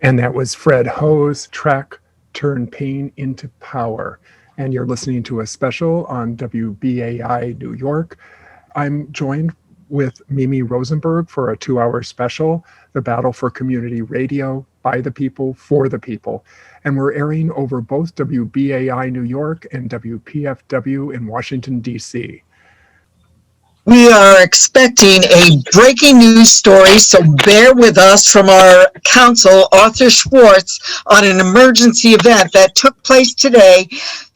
And that was Fred Ho's track, Turn Pain into Power. And you're listening to a special on WBAI New York. I'm joined with Mimi Rosenberg for a 2-hour special, The Battle for Community Radio, by the people, for the people. And we're airing over both WBAI New York and WPFW in Washington, D.C. We are expecting a breaking news story, so bear with us from our counsel, Arthur Schwartz, on an emergency event that took place today.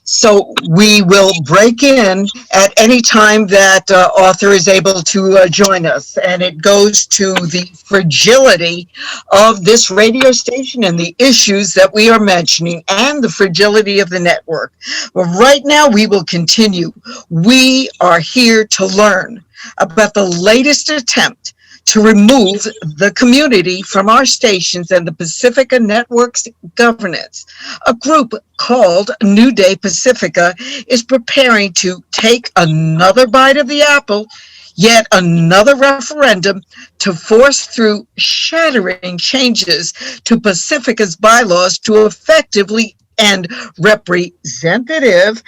So we will break in at any time that Arthur is able to join us. And it goes to the fragility of this radio station and the issues that we are mentioning and the fragility of the network. But right now we will continue. We are here to learn about the latest attempt to remove the community from our stations and the Pacifica Network's governance. A group called New Day Pacifica is preparing to take another bite of the apple, yet another referendum to force through shattering changes to Pacifica's bylaws to effectively end representative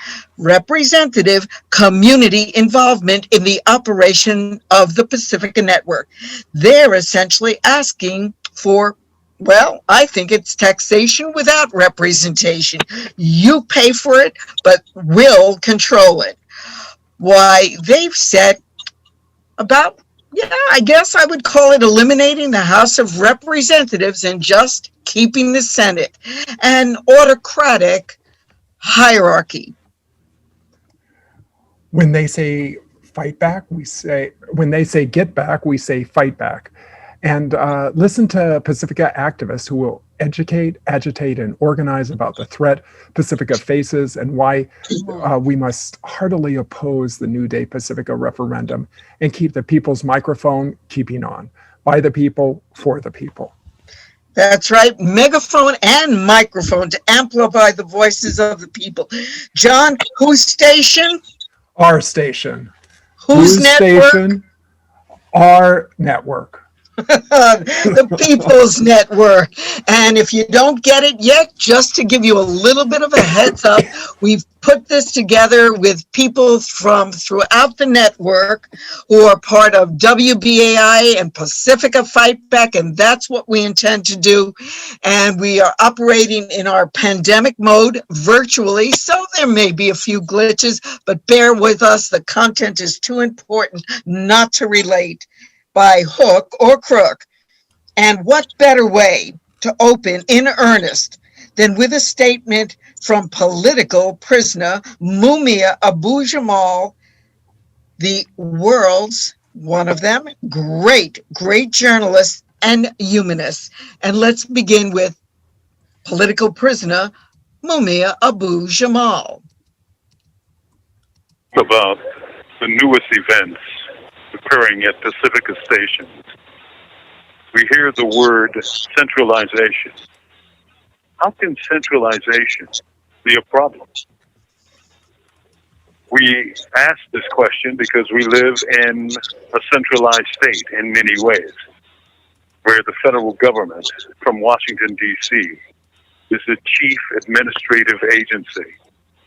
community involvement in the operation of the Pacifica Network. They're essentially asking for, well, I think it's taxation without representation. You pay for it, but we'll control it. Why, they've said about, I guess I would call it eliminating the House of Representatives and just keeping the Senate, an autocratic hierarchy. When they say fight back, when they say get back, we say fight back. And listen to Pacifica activists who will educate, agitate, and organize about the threat Pacifica faces and why we must heartily oppose the New Day Pacifica referendum and keep the people's microphone keeping on. By the people, for the people. That's right, megaphone and microphone to amplify the voices of the people. John, whose station? Our station. Whose network? Station? Our network. The People's Network. And if you don't get it yet, just to give you a little bit of a heads up, we've put this together with people from throughout the network who are part of WBAI and Pacifica Fightback, and that's what we intend to do. And we are operating in our pandemic mode virtually, so there may be a few glitches, but bear with us. The content is too important not to relate by hook or crook. And what better way to open in earnest than with a statement from political prisoner Mumia Abu-Jamal, the world's, one of them, great journalist and humanist. And let's begin with political prisoner Mumia Abu-Jamal. About the newest events occurring at Pacifica stations. We hear the word centralization. How can centralization be a problem? We ask this question because we live in a centralized state in many ways, where the federal government from Washington, D.C. is the chief administrative agency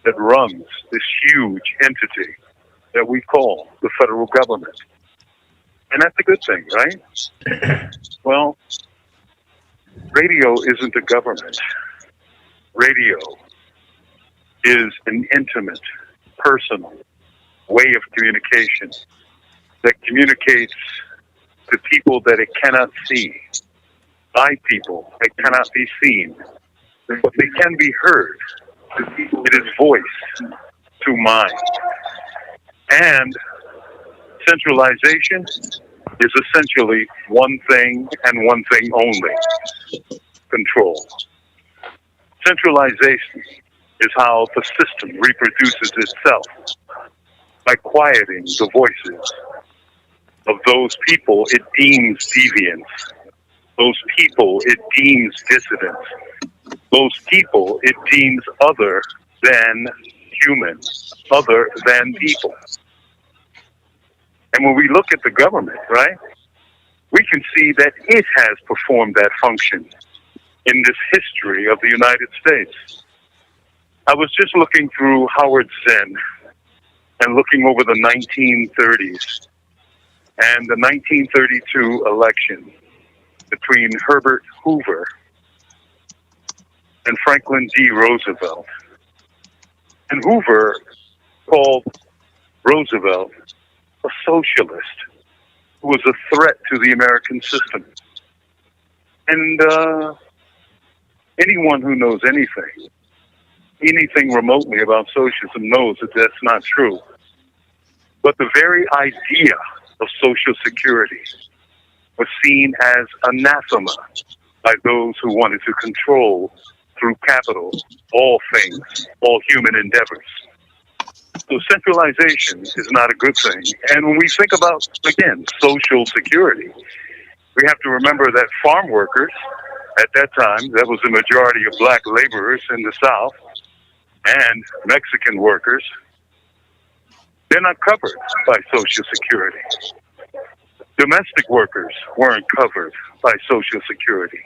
that runs this huge entity that we call the federal government. And that's a good thing, right? Well, radio isn't a government. Radio is an intimate, personal way of communication that communicates to people that it cannot see, by people that cannot be seen, but they can be heard. It is voice to mind. And centralization is essentially one thing and one thing only: control. Centralization is how the system reproduces itself, by quieting the voices of those people it deems deviant, those people it deems dissident, those people it deems other than human, other than people. And when we look at the government, right, we can see that it has performed that function in this history of the United States. I was just looking through Howard Zinn and looking over the 1930s and the 1932 election between Herbert Hoover and Franklin D. Roosevelt. And Hoover called Roosevelt a socialist who was a threat to the American system. And anyone who knows anything remotely about socialism knows that that's not true. But the very idea of Social Security was seen as anathema by those who wanted to control through capital all things, all human endeavors. So centralization is not a good thing. And when we think about, again, Social Security, we have to remember that farm workers, at that time, that was the majority of black laborers in the South, and Mexican workers, they're not covered by Social Security. Domestic workers weren't covered by Social Security.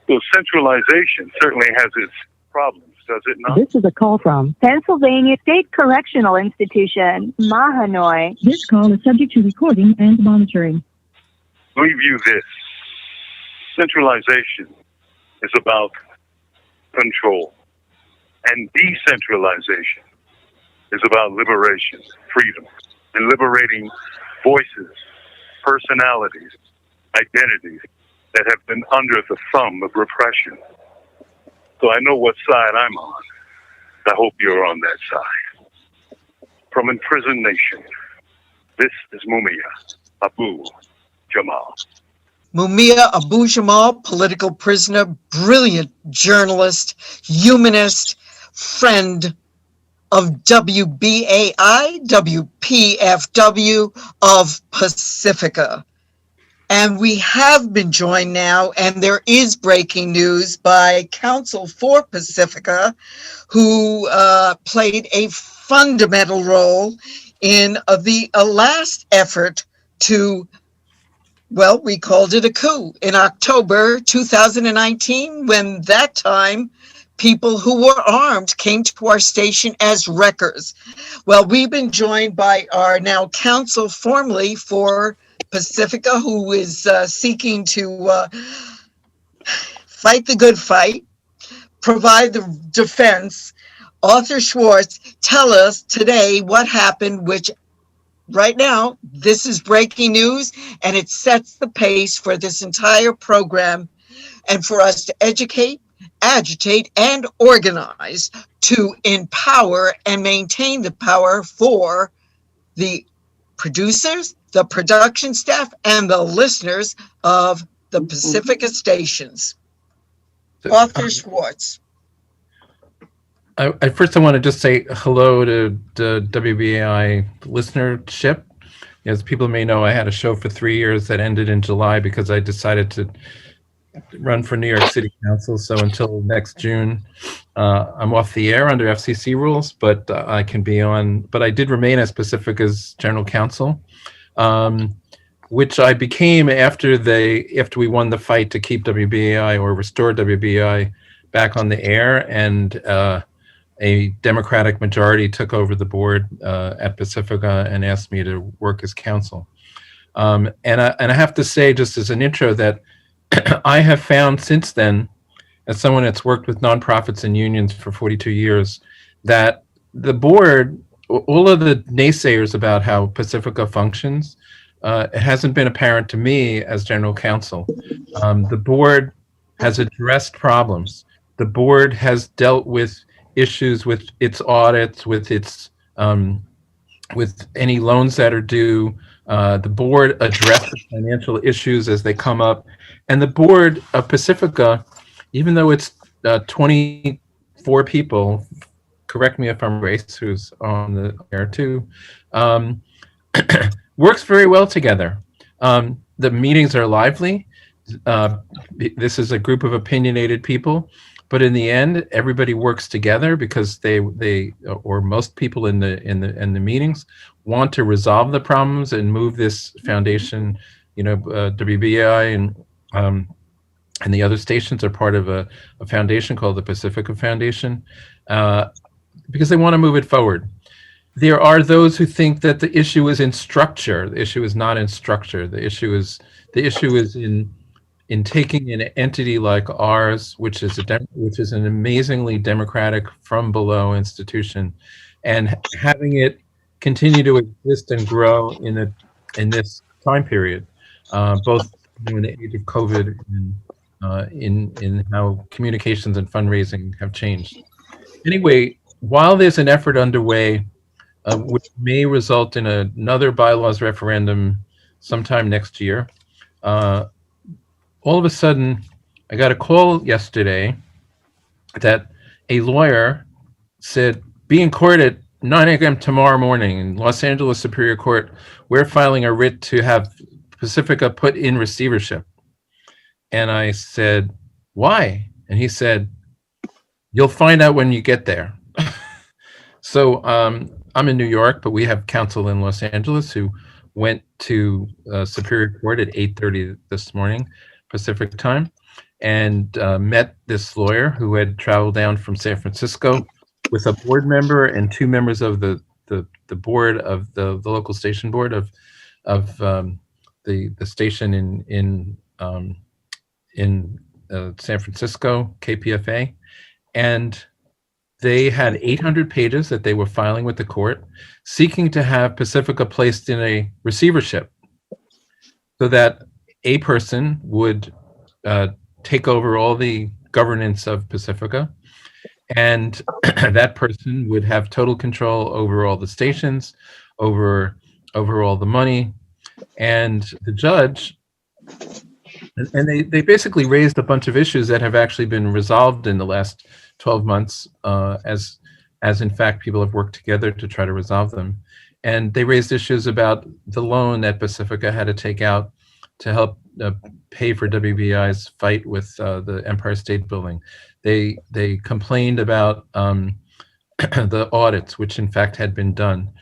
So centralization certainly has its problems, does it not? This is a call from Pennsylvania State Correctional Institution, Mahanoy. This call is subject to recording and monitoring. We view this. Centralization is about control. And decentralization is about liberation, freedom, and liberating voices, personalities, identities that have been under the thumb of repression. So I know what side I'm on. I hope you're on that side. From Imprisoned Nation, this is Mumia Abu Jamal. Mumia Abu Jamal, political prisoner, brilliant journalist, humanist, friend of WBAI, WPFW of Pacifica. And we have been joined now, and there is breaking news by counsel for Pacifica, who played a fundamental role in the last effort to, well, we called it a coup in October 2019, when that time people who were armed came to our station as wreckers. Well, we've been joined by our now counsel formerly for Pacifica, who is seeking to fight the good fight, provide the defense. Arthur Schwartz, tell us today what happened, which right now, this is breaking news, and it sets the pace for this entire program and for us to educate, agitate, and organize to empower and maintain the power for the producers, the production staff, and the listeners of the Pacifica stations. Arthur Schwartz. I first want to just say hello to the WBAI listenership. As people may know, I had a show for 3 years that ended in July because I decided to run for New York City Council. So until next June, I'm off the air under FCC rules, but I can be on. But I did remain as Pacifica's general counsel, which I became after we won the fight to keep WBAI or restore WBAI back on the air, and a Democratic majority took over the board at Pacifica and asked me to work as counsel. And I have to say, just as an intro, that I have found since then, as someone that's worked with nonprofits and unions for 42 years, that the board, all of the naysayers about how Pacifica functions, it hasn't been apparent to me as general counsel. The board has addressed problems. The board has dealt with issues with its audits, with its with any loans that are due. The board addresses financial issues as they come up, and the board of Pacifica, even though it's 24 people, correct me if I'm Grace, who's on the air too, works very well together. The meetings are lively. This is a group of opinionated people. But in the end, everybody works together because they or most people in the meetings want to resolve the problems and move this foundation, WBAI and the other stations are part of a foundation called the Pacifica Foundation, because they want to move it forward. There are those who think that the issue is in structure. The issue is not in structure. The issue is in taking an entity like ours, which is an amazingly democratic from below institution, and having it continue to exist and grow in this time period, both in the age of COVID and in how communications and fundraising have changed. Anyway, while there's an effort underway, which may result in another bylaws referendum sometime next year, all of a sudden, I got a call yesterday that a lawyer said, be in court at 9 a.m. tomorrow morning in Los Angeles Superior Court. We're filing a writ to have Pacifica put in receivership. And I said, why? And he said, you'll find out when you get there. So I'm in New York, but we have counsel in Los Angeles who went to Superior Court at 8:30 this morning, Pacific time, and met this lawyer who had traveled down from San Francisco with a board member and two members of the board of the local station board of the station in San Francisco, KPFA, and they had 800 pages that they were filing with the court, seeking to have Pacifica placed in a receivership so that a person would take over all the governance of Pacifica, and that person would have total control over all the stations, over all the money. And the judge, and they basically raised a bunch of issues that have actually been resolved in the last 12 months, as in fact people have worked together to try to resolve them. And they raised issues about the loan that Pacifica had to take out to help pay for WBAI's fight with the Empire State Building. They complained about the audits, which in fact had been done,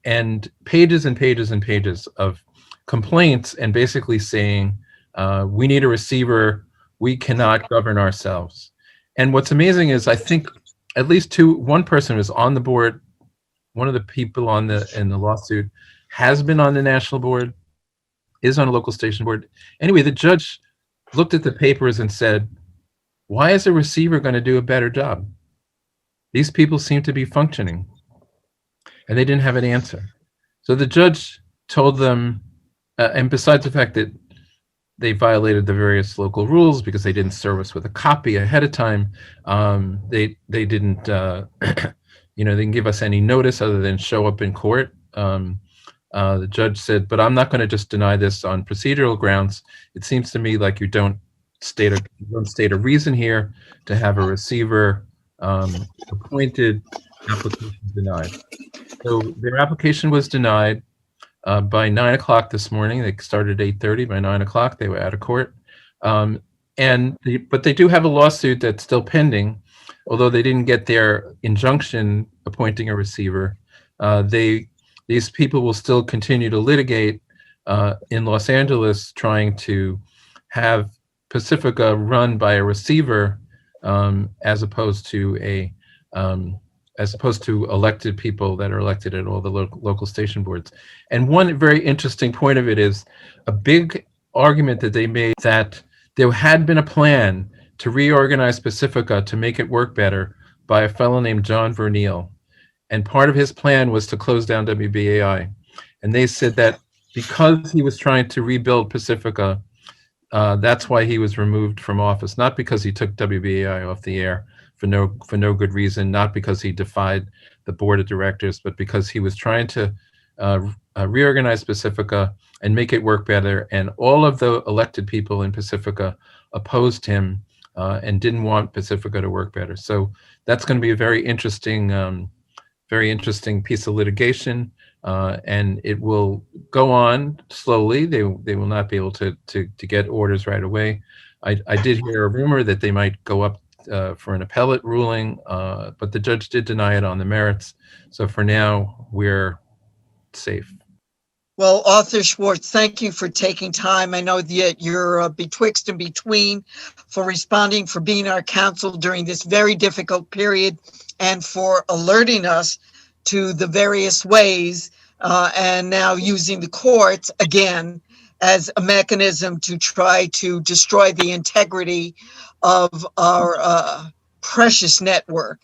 and pages and pages and pages of complaints, and basically saying, we need a receiver, we cannot govern ourselves. And what's amazing is I think at least one person was on the board, one of the people in the lawsuit has been on the national board, is on a local station board. Anyway, the judge looked at the papers and said, why is a receiver going to do a better job? These people seem to be functioning. And they didn't have an answer. So the judge told them, and besides the fact that they violated the various local rules because they didn't serve us with a copy ahead of time, they didn't, they didn't give us any notice other than show up in court. The judge said, but I'm not going to just deny this on procedural grounds. It seems to me like you don't state a reason here to have a receiver appointed, application denied. So their application was denied by 9 o'clock this morning. They started at 8:30. By 9 o'clock, they were out of court. But they do have a lawsuit that's still pending, although they didn't get their injunction appointing a receiver. These people will still continue to litigate in Los Angeles, trying to have Pacifica run by a receiver, as opposed to elected people that are elected at all the local station boards. And one very interesting point of it is a big argument that they made that there had been a plan to reorganize Pacifica to make it work better by a fellow named John Verneal. And part of his plan was to close down WBAI. And they said that because he was trying to rebuild Pacifica, that's why he was removed from office, not because he took WBAI off the air for no good reason, not because he defied the board of directors, but because he was trying to reorganize Pacifica and make it work better. And all of the elected people in Pacifica opposed him and didn't want Pacifica to work better. So that's going to be a very interesting piece of litigation, and it will go on slowly. They will not be able to get orders right away. I did hear a rumor that they might go up for an appellate ruling, but the judge did deny it on the merits. So for now, we're safe. Well, Author Schwartz, thank you for taking time. I know that you're betwixt and between, for responding, for being our counsel during this very difficult period, and for alerting us to the various ways and now using the courts again as a mechanism to try to destroy the integrity of our precious network.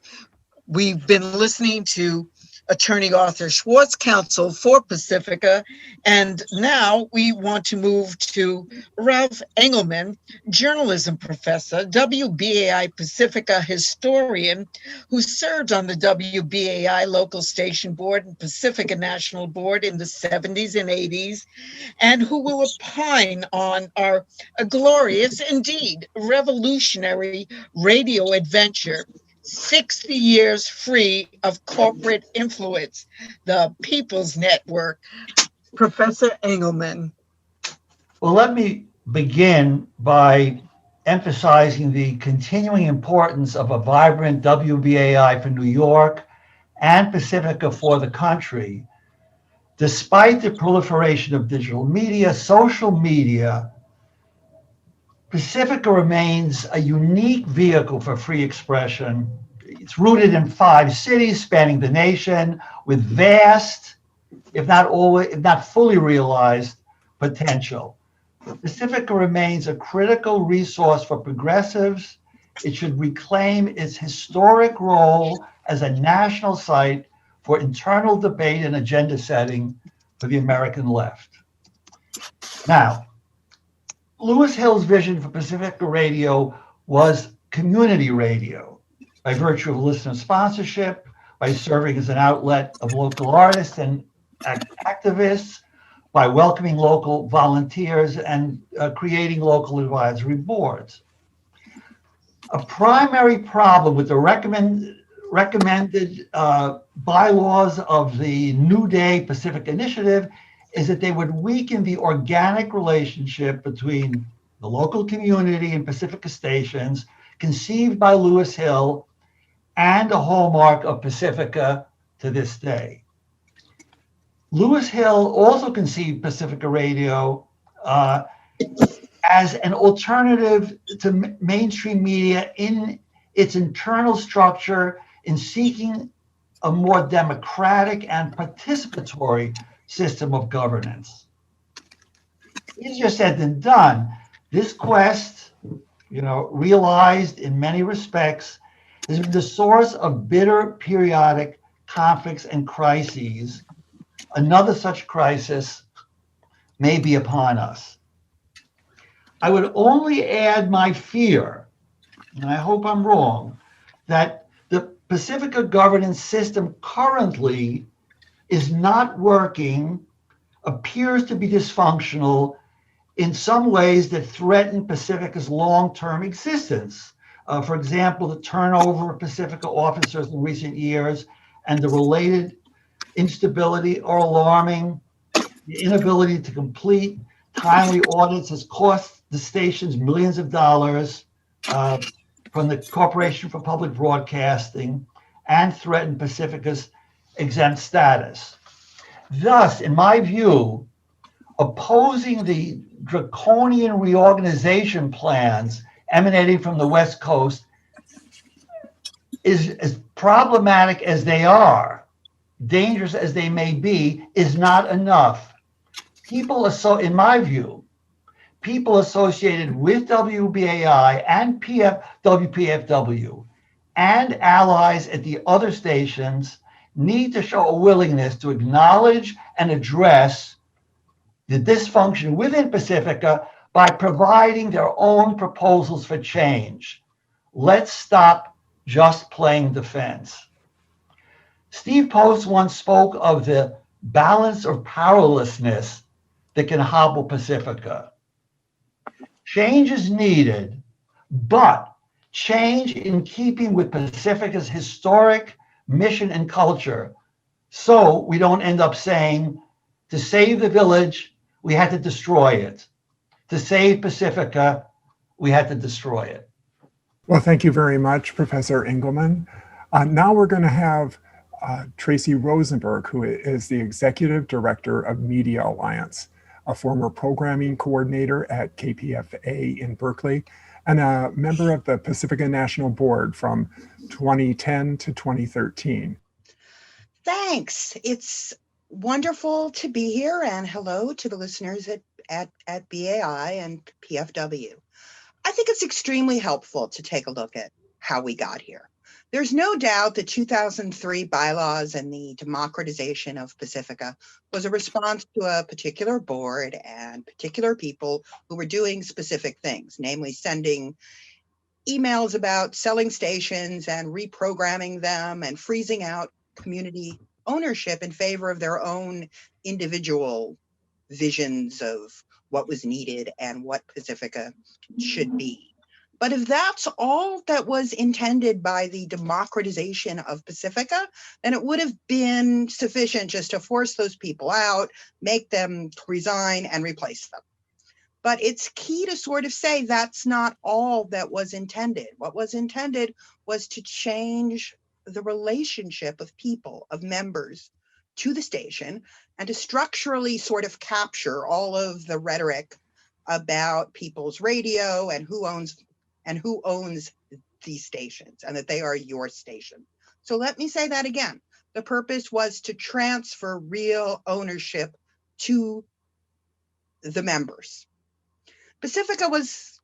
We've been listening to Attorney Arthur Schwartz, counsel for Pacifica, and now we want to move to Ralph Engelman, journalism professor, WBAI Pacifica historian, who served on the WBAI local station board and Pacifica National Board in the 70s and 80s, and who will opine on our glorious, indeed revolutionary radio adventure, 60 years free of corporate influence, the People's Network. Professor Engelman. Well, let me begin by emphasizing the continuing importance of a vibrant WBAI for New York and Pacifica for the country. Despite the proliferation of digital media, social media, Pacifica remains a unique vehicle for free expression. It's rooted in 5 cities spanning the nation with vast, if not fully realized, potential. Pacifica remains a critical resource for progressives. It should reclaim its historic role as a national site for internal debate and agenda setting for the American left. Now, Lewis Hill's vision for Pacifica Radio was community radio by virtue of listener sponsorship, by serving as an outlet of local artists and activists, by welcoming local volunteers and creating local advisory boards. A primary problem with the recommended bylaws of the New Day Pacific Initiative is that they would weaken the organic relationship between the local community and Pacifica stations conceived by Lewis Hill and a hallmark of Pacifica to this day. Lewis Hill also conceived Pacifica Radio as an alternative to mainstream media in its internal structure, in seeking a more democratic and participatory system of governance. Easier said than done. This quest, realized in many respects, has been the source of bitter periodic conflicts and crises. Another such crisis may be upon us. I would only add my fear, and I hope I'm wrong, that the Pacifica governance system currently is not working, appears to be dysfunctional in some ways that threaten Pacifica's long-term existence. For example, the turnover of Pacifica officers in recent years and the related instability are alarming. The inability to complete timely audits has cost the stations millions of dollars from the Corporation for Public Broadcasting and threatened Pacifica's exempt status. Thus, in my view, opposing the draconian reorganization plans emanating from the West Coast is as problematic as they are, dangerous as they may be, is not enough. In my view, people associated with WBAI and WPFW and allies at the other stations need to show a willingness to acknowledge and address the dysfunction within Pacifica by providing their own proposals for change. Let's stop just playing defense. Steve Post once spoke of the balance of powerlessness that can hobble Pacifica. Change is needed, but change in keeping with Pacifica's historic mission and culture, so we don't end up saying, to save the village, we had to destroy it. To save Pacifica, we had to destroy it. Well, thank you very much, Professor Engelman. Now we're going to have Tracy Rosenberg, who is the Executive Director of Media Alliance, a former programming coordinator at KPFA in Berkeley, and a member of the Pacifica National Board from 2010 to 2013. Thanks. It's wonderful to be here, and hello to the listeners at BAI and PFW. I think it's extremely helpful to take a look at how we got here. There's no doubt the 2003 bylaws and the democratization of Pacifica was a response to a particular board and particular people who were doing specific things, namely sending emails about selling stations and reprogramming them and freezing out community ownership in favor of their own individual visions of what was needed and what Pacifica should be. But if that's all that was intended by the democratization of Pacifica, then it would have been sufficient just to force those people out, make them resign and replace them. But it's key to sort of say that's not all that was intended. What was intended was to change the relationship of people, of members to the station, and to structurally sort of capture all of the rhetoric about people's radio and who owns these stations, and that they are your station. So let me say that again. The purpose was to transfer real ownership to the members. Pacifica was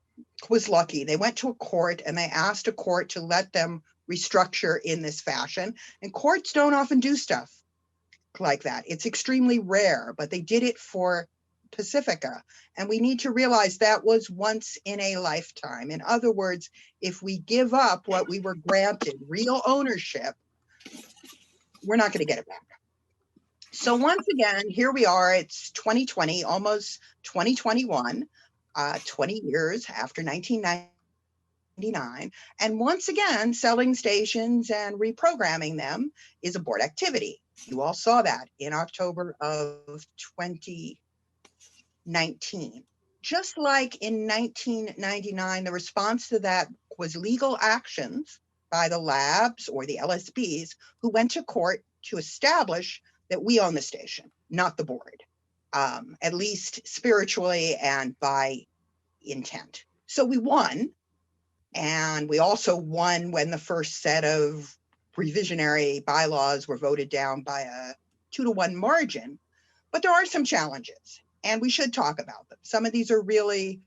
lucky. They went to a court and they asked a court to let them restructure in this fashion. And courts don't often do stuff like that. It's extremely rare, but they did it for Pacifica. And we need to realize that was once in a lifetime. In other words, if we give up what we were granted, real ownership, we're not going to get it back. So once again, here we are. It's 2020, almost 2021, 20 years after 1999. And once again, selling stations and reprogramming them is a board activity. You all saw that in October of 2019. Just like in 1999, the response to that was legal actions by the labs or the LSBs who went to court to establish that we own the station, not the board, at least spiritually and by intent. So we won, and we also won when the first set of revisionary bylaws were voted down by a 2-to-1 margin. But there are some challenges, and we should talk about them. Some of these are really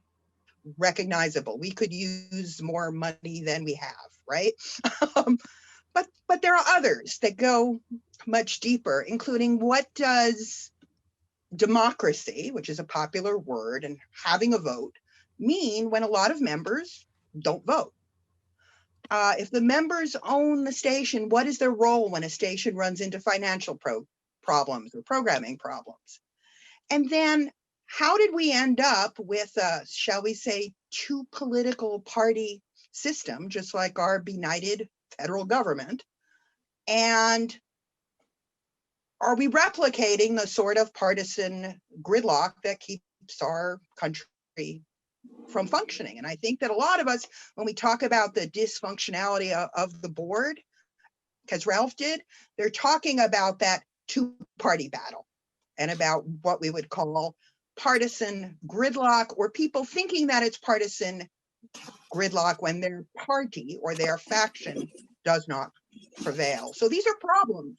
recognizable. We could use more money than we have, right? But there are others that go much deeper, including what does democracy, which is a popular word, and having a vote mean when a lot of members don't vote? If the members own the station, what is their role when a station runs into financial problems or programming problems? And then how did we end up with a, shall we say, two political party system, just like our benighted federal government? And are we replicating the sort of partisan gridlock that keeps our country from functioning? And I think that a lot of us, when we talk about the dysfunctionality of the board, because Ralph did, they're talking about that two-party battle and about what we would call partisan gridlock, or people thinking that it's partisan gridlock when their party or their faction does not prevail. So these are problems,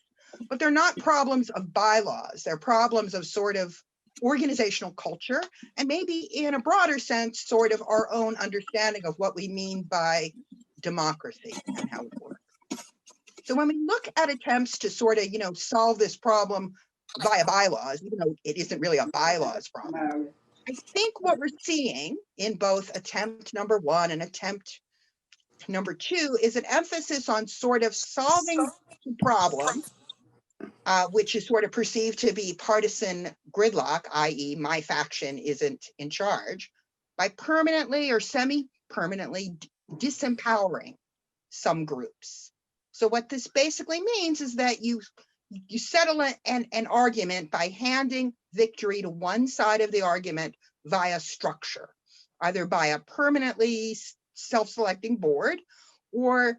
but they're not problems of bylaws. They're problems of sort of organizational culture, and maybe in a broader sense, sort of our own understanding of what we mean by democracy and how it works. So when we look at attempts to sort of, solve this problem via bylaws, even though it isn't really a bylaws problem, I think what we're seeing in both attempt number one and attempt number two is an emphasis on sort of solving the problem, which is sort of perceived to be partisan gridlock, i.e. my faction isn't in charge, by permanently or semi-permanently disempowering some groups. So what this basically means is that you settle an argument by handing victory to one side of the argument via structure, either by a permanently self-selecting board or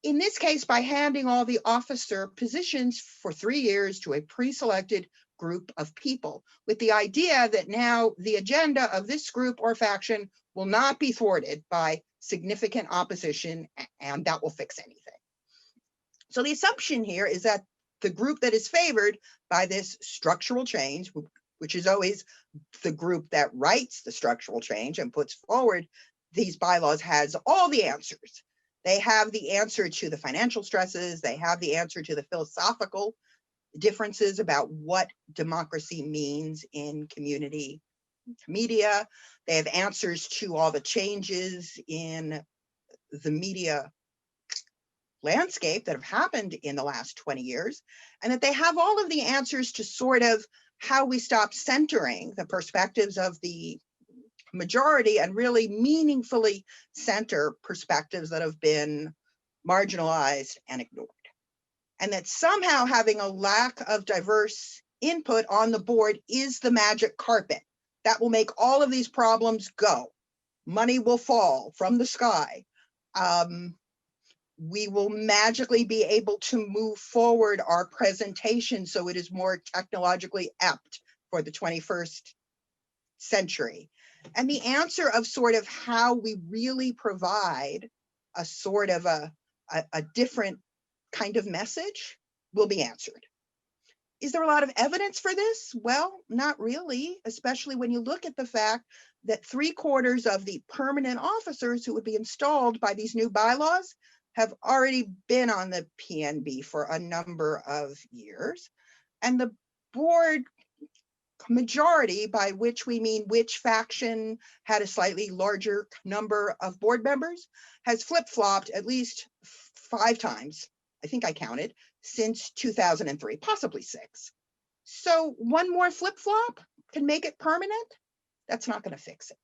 In this case, by handing all the officer positions for 3 years to a pre-selected group of people, with the idea that now the agenda of this group or faction will not be thwarted by significant opposition, and that will fix anything. So the assumption here is that the group that is favored by this structural change, which is always the group that writes the structural change and puts forward these bylaws, has all the answers. They have the answer to the financial stresses. They have the answer to the philosophical differences about what democracy means in community media. They have answers to all the changes in the media landscape that have happened in the last 20 years, and that they have all of the answers to sort of how we stop centering the perspectives of the majority and really meaningfully center perspectives that have been marginalized and ignored. And that somehow having a lack of diverse input on the board is the magic carpet that will make all of these problems go. Money will fall from the sky. We will magically be able to move forward our presentation so it is more technologically apt for the 21st century. And the answer of sort of how we really provide a sort of a different kind of message will be answered. Is there a lot of evidence for this? Well, not really, especially when you look at the fact that 3/4 of the permanent officers who would be installed by these new bylaws have already been on the PNB for a number of years. And the board majority, by which we mean which faction had a slightly larger number of board members, has flip-flopped at least 5 times, I think I counted, since 2003, possibly 6. So one more flip-flop can make it permanent? That's not going to fix it.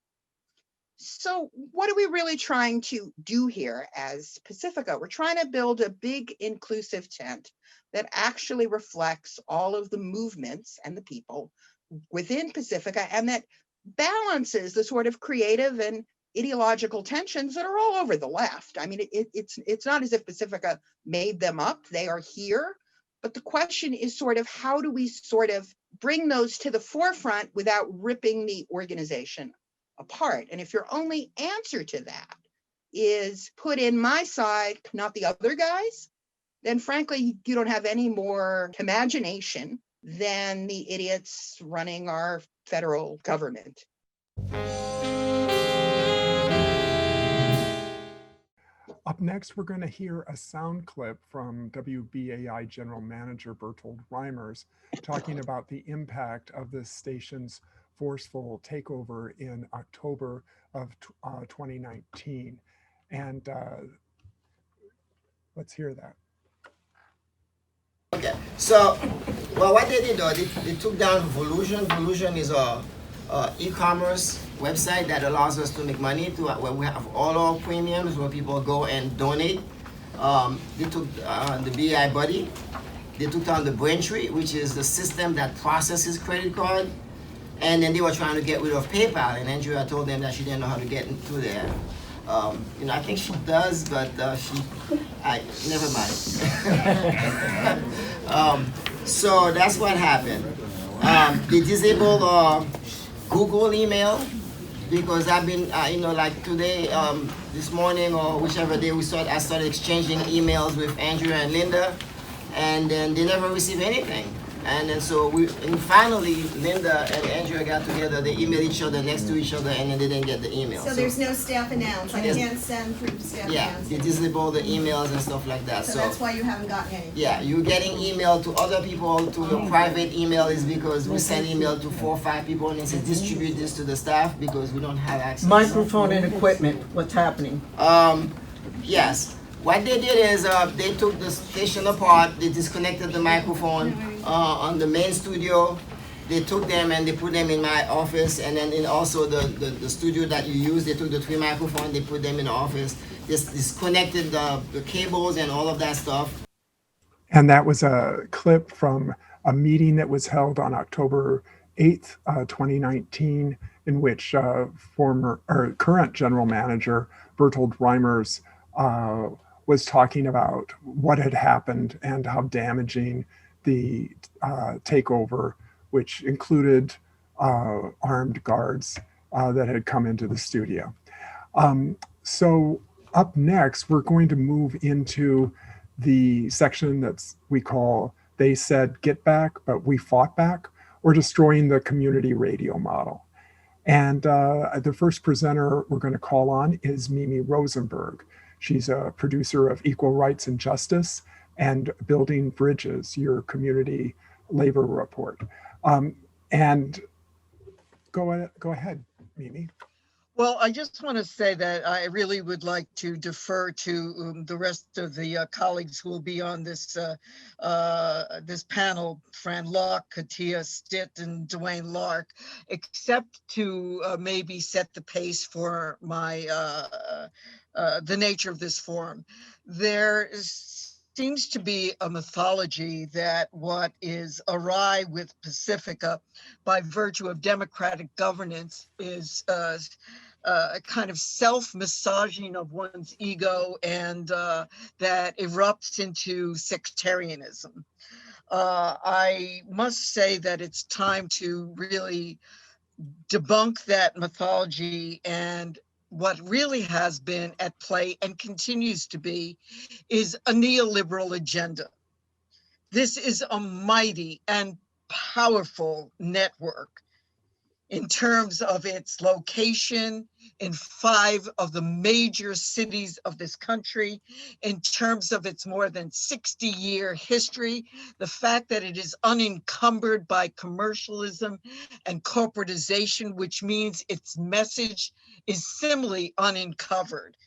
So what are we really trying to do here as Pacifica? We're trying to build a big inclusive tent that actually reflects all of the movements and the people within Pacifica, and that balances the sort of creative and ideological tensions that are all over the left. I mean, it's not as if Pacifica made them up. They are here. But the question is sort of how do we sort of bring those to the forefront without ripping the organization apart? And if your only answer to that is put in my side, not the other guys, then frankly, you don't have any more imagination than the idiots running our federal government. Up next, we're going to hear a sound clip from WBAI General Manager Bertold Reimers talking about the impact of the station's forceful takeover in October of 2019. And let's hear that. Okay, so, well, what they did, though, they took down Volusion. Volusion is a e-commerce website that allows us to make money, where we have all our premiums, where people go and donate. They took the BI Buddy. They took down the Braintree, which is the system that processes credit card. And then they were trying to get rid of PayPal, and Andrea told them that she didn't know how to get into there. I think she does, but never mind. So that's what happened. They disabled Google email, because I've been, like today, this morning or whichever day I started exchanging emails with Andrea and Linda, and then they never received anything. And then so finally, Linda and Andrea got together, they emailed each other next to each other, and then they didn't get the email. So there's no staff announce. I can't send through staff announce. They disabled the emails and stuff like that. So that's why you haven't gotten any. Yeah, you're getting email to other people, to your private email, is because we send email to 4 or 5 people and say distribute this to the staff because we don't have access. Microphone and equipment, what's happening? Yes. What they did is they took the station apart, they disconnected the microphone on the main studio. They took them and they put them in my office, and then in also the studio that you use, they took the 3 microphones, they put them in the office. They disconnected the cables and all of that stuff. And that was a clip from a meeting that was held on October 8th, 2019, in which current general manager Bertold Reimers was talking about what had happened and how damaging the takeover, which included armed guards that had come into the studio. So up next, we're going to move into the section we call They Said Get Back, but We Fought Back, or Destroying the Community Radio Model. And the first presenter we're going to call on is Mimi Rosenberg. She's a producer of Equal Rights and Justice and Building Bridges, your community labor report. And go ahead, Mimi. Well, I just want to say that I really would like to defer to the rest of the colleagues who will be on this this panel, Fran Locke, Katia Stitt, and DeWayne Lark, except to maybe set the pace for my the nature of this forum. There seems to be a mythology that what is awry with Pacifica by virtue of democratic governance is a kind of self-massaging of one's ego and that erupts into sectarianism. I must say that it's time to really debunk that mythology, and what really has been at play and continues to be is a neoliberal agenda. This is a mighty and powerful network in terms of its location in 5 of the major cities of this country, in terms of its more than 60-year history, the fact that it is unencumbered by commercialism and corporatization, which means its message is similarly uncovered.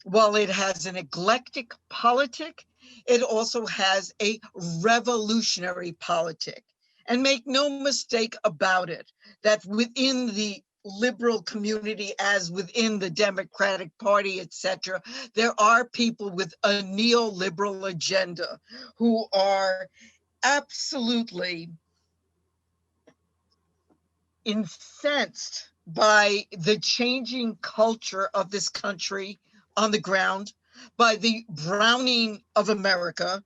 While it has an eclectic politic, it also has a revolutionary politic. And make no mistake about it, that within the liberal community, as within the Democratic Party, etc., there are people with a neoliberal agenda who are absolutely incensed by the changing culture of this country on the ground, by the browning of America.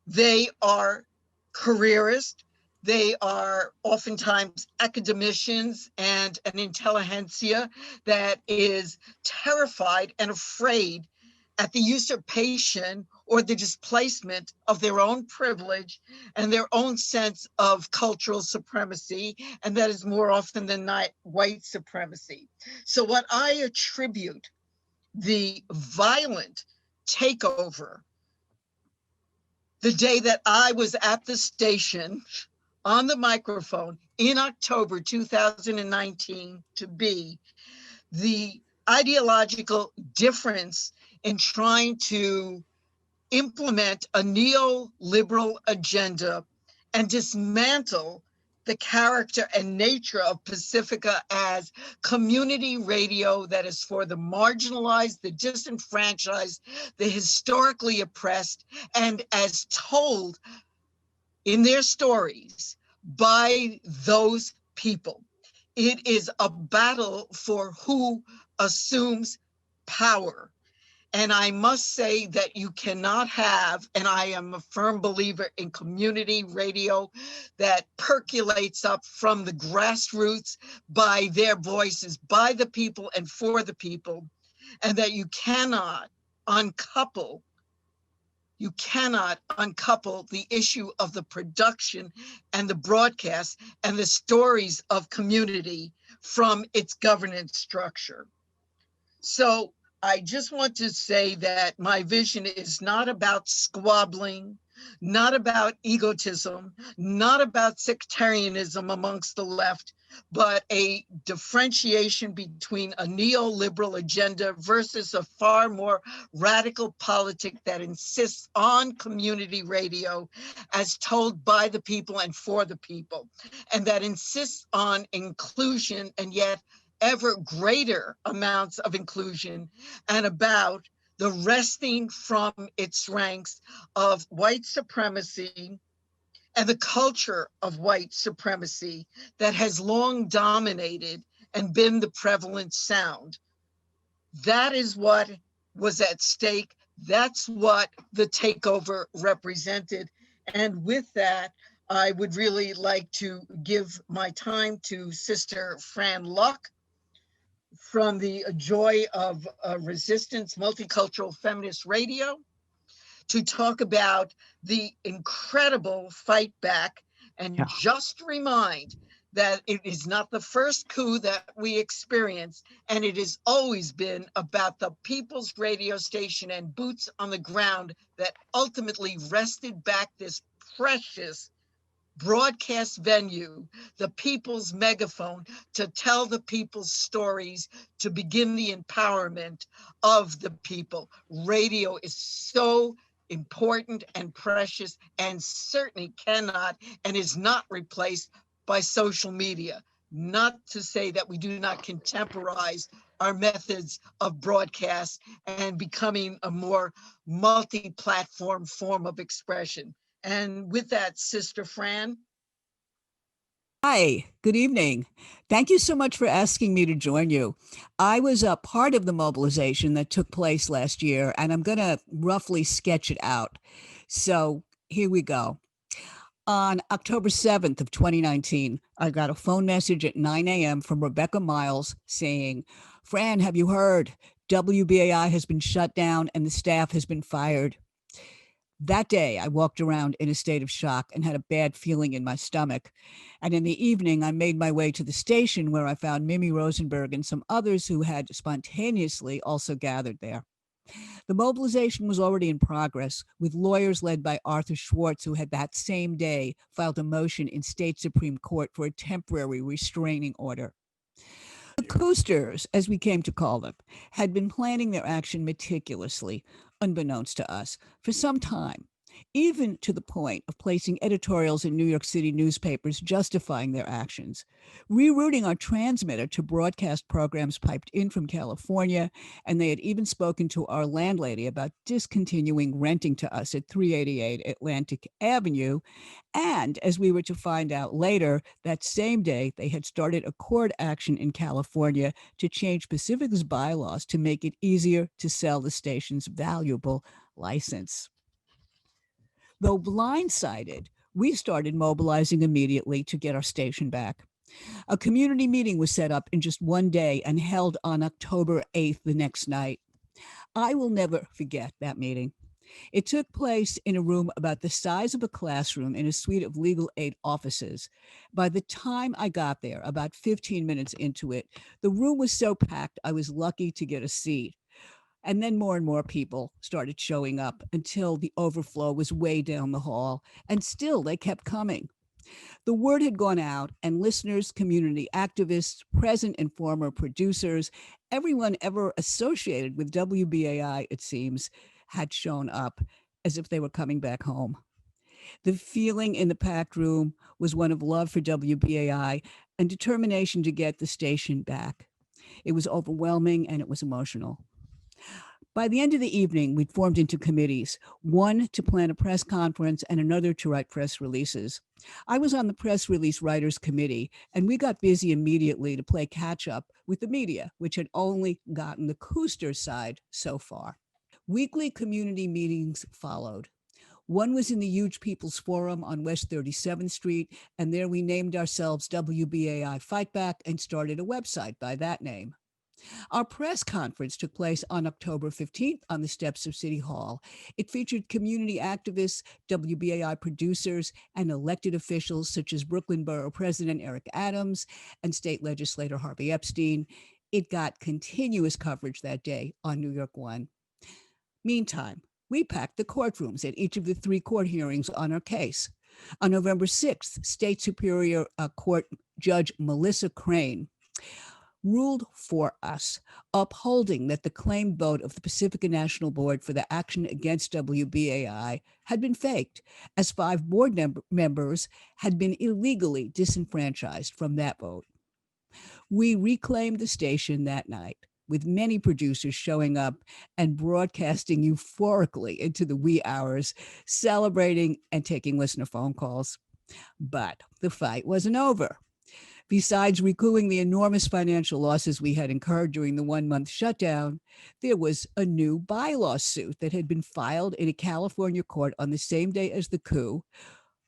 They are careerists. They are oftentimes academicians and an intelligentsia that is terrified and afraid at the usurpation or the displacement of their own privilege and their own sense of cultural supremacy, and that is more often than not white supremacy. So what I attribute the violent takeover the day that I was at the station on the microphone in October 2019 to be the ideological difference in trying to implement a neoliberal agenda and dismantle the character and nature of Pacifica as community radio that is for the marginalized, the disenfranchised, the historically oppressed, and as told in their stories by those people. It is a battle for who assumes power. And I must say that you cannot have, and I am a firm believer in community radio that percolates up from the grassroots by their voices, by the people and for the people, and that you cannot uncouple the issue of the production and the broadcast and the stories of community from its governance structure. So I just want to say that my vision is not about squabbling, not about egotism, not about sectarianism amongst the left, but a differentiation between a neoliberal agenda versus a far more radical politic that insists on community radio as told by the people and for the people, and that insists on inclusion and yet ever greater amounts of inclusion, and about the wresting from its ranks of white supremacy and the culture of white supremacy that has long dominated and been the prevalent sound. That is what was at stake. That's what the takeover represented. And with that, I would really like to give my time to Sister Fran Luck from the Joy of Resistance Multicultural Feminist Radio to talk about the incredible fight back and just remind that it is not the first coup that we experienced, and it has always been about the people's radio station and boots on the ground that ultimately wrested back this precious broadcast venue, the people's megaphone, to tell the people's stories, to begin the empowerment of the people. Radio is so important and precious, and certainly cannot and is not replaced by social media. Not to say that we do not contemporize our methods of broadcast and becoming a more multi-platform form of expression. And with that, Sister Fran. Hi, good evening. Thank you so much for asking me to join you. I was a part of the mobilization that took place last year, and I'm going to roughly sketch it out. So here we go. On October 7th of 2019, I got a phone message at 9 a.m. from Rebecca Miles saying, "Fran, have you heard? WBAI has been shut down and the staff has been fired." That day, I walked around in a state of shock and had a bad feeling in my stomach. And in the evening, I made my way to the station where I found Mimi Rosenberg and some others who had spontaneously also gathered there. The mobilization was already in progress, with lawyers led by Arthur Schwartz, who had that same day filed a motion in state Supreme Court for a temporary restraining order. The Coasters, as we came to call them, had been planning their action meticulously, unbeknownst to us, for some time, even to the point of placing editorials in New York City newspapers justifying their actions, rerouting our transmitter to broadcast programs piped in from California, and they had even spoken to our landlady about discontinuing renting to us at 388 Atlantic Avenue. And as we were to find out later, that same day, they had started a court action in California to change Pacifica's bylaws to make it easier to sell the station's valuable license. Though blindsided, we started mobilizing immediately to get our station back. A community meeting was set up in just one day and held on October 8th, the next night. I will never forget that meeting. It took place in a room about the size of a classroom in a suite of legal aid offices. By the time I got there, about 15 minutes into it, the room was so packed I was lucky to get a seat. And then more and more people started showing up until the overflow was way down the hall, and still they kept coming. The word had gone out, and listeners, community activists, present and former producers, everyone ever associated with WBAI, it seems, had shown up as if they were coming back home. The feeling in the packed room was one of love for WBAI and determination to get the station back. It was overwhelming and it was emotional. By the end of the evening, we'd formed into committees, one to plan a press conference and another to write press releases. I was on the press release writers committee, and we got busy immediately to play catch up with the media, which had only gotten the Cooster side so far. Weekly community meetings followed. One was in the Huge People's Forum on West 37th Street, and there we named ourselves WBAI Fightback and started a website by that name. Our press conference took place on October 15th on the steps of City Hall. It featured community activists, WBAI producers, and elected officials such as Brooklyn Borough President Eric Adams and State Legislator Harvey Epstein. It got continuous coverage that day on New York One. Meantime, we packed the courtrooms at each of the 3 court hearings on our case. On November 6th, State Superior Court Judge Melissa Crane ruled for us, upholding that the claimed vote of the Pacifica National Board for the action against WBAI had been faked, as 5 board members had been illegally disenfranchised from that vote. We reclaimed the station that night, with many producers showing up and broadcasting euphorically into the wee hours, celebrating and taking listener phone calls. But the fight wasn't over. Besides recouping the enormous financial losses we had incurred during the 1-month shutdown, there was a new bylaw suit that had been filed in a California court on the same day as the coup.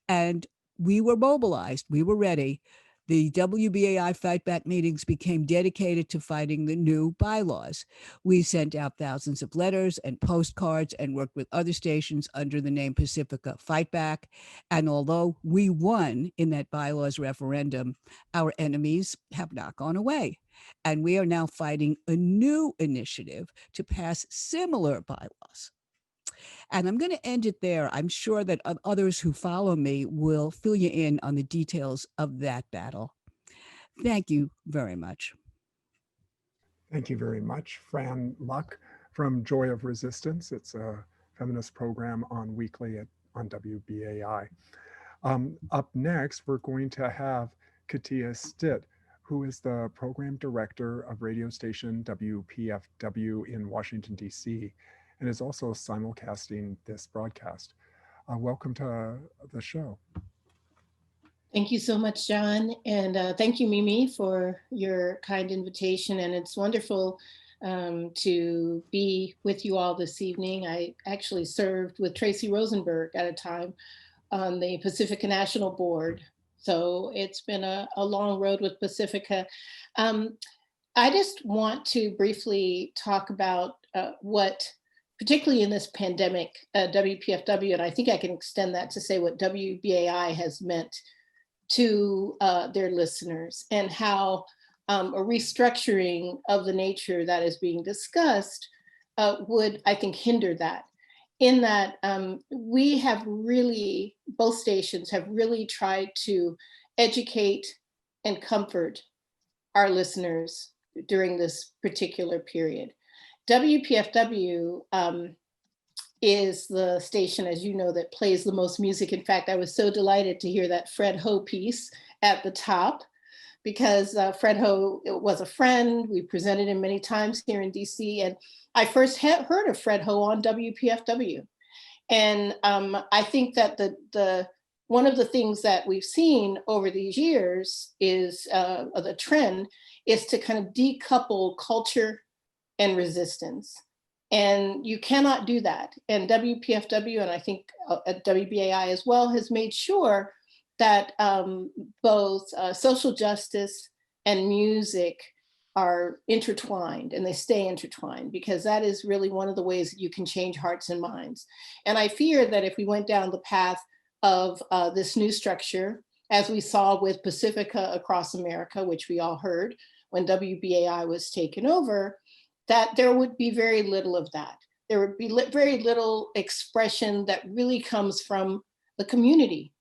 And we were mobilized. We were ready. The WBAI Fightback meetings became dedicated to fighting the new bylaws. We sent out thousands of letters and postcards and worked with other stations under the name Pacifica Fightback. And although we won in that bylaws referendum, our enemies have not gone away. And we are now fighting a new initiative to pass similar bylaws. And I'm going to end it there. I'm sure that others who follow me will fill you in on the details of that battle. Thank you very much. Thank you very much, Fran Luck from Joy of Resistance. It's a feminist program on weekly on WBAI. Up next, we're going to have Katia Stitt, who is the program director of radio station WPFW in Washington, D.C., and is also simulcasting this broadcast. Welcome to the show. Thank you so much, John. And thank you, Mimi, for your kind invitation. And it's wonderful to be with you all this evening. I actually served with Tracy Rosenberg at a time on the Pacifica National Board. So it's been a long road with Pacifica. I just want to briefly talk about what, particularly in this pandemic, WPFW, and I think I can extend that to say what WBAI has meant to their listeners, and how a restructuring of the nature that is being discussed would, I think, hinder that. In that we have really, both stations have really tried to educate and comfort our listeners during this particular period. WPFW is the station, as you know, that plays the most music. In fact, I was so delighted to hear that Fred Ho piece at the top, because Fred Ho was a friend. We presented him many times here in DC, and I first heard of Fred Ho on WPFW. And I think that one of the things that we've seen over these years is the trend is to kind of decouple culture and resistance. And you cannot do that. And WPFW, and I think at WBAI as well, has made sure that both social justice and music are intertwined, and they stay intertwined, because that is really one of the ways that you can change hearts and minds. And I fear that if we went down the path of this new structure, as we saw with Pacifica across America, which we all heard when WBAI was taken over, that there would be very little of that. There would be very little expression that really comes from the community.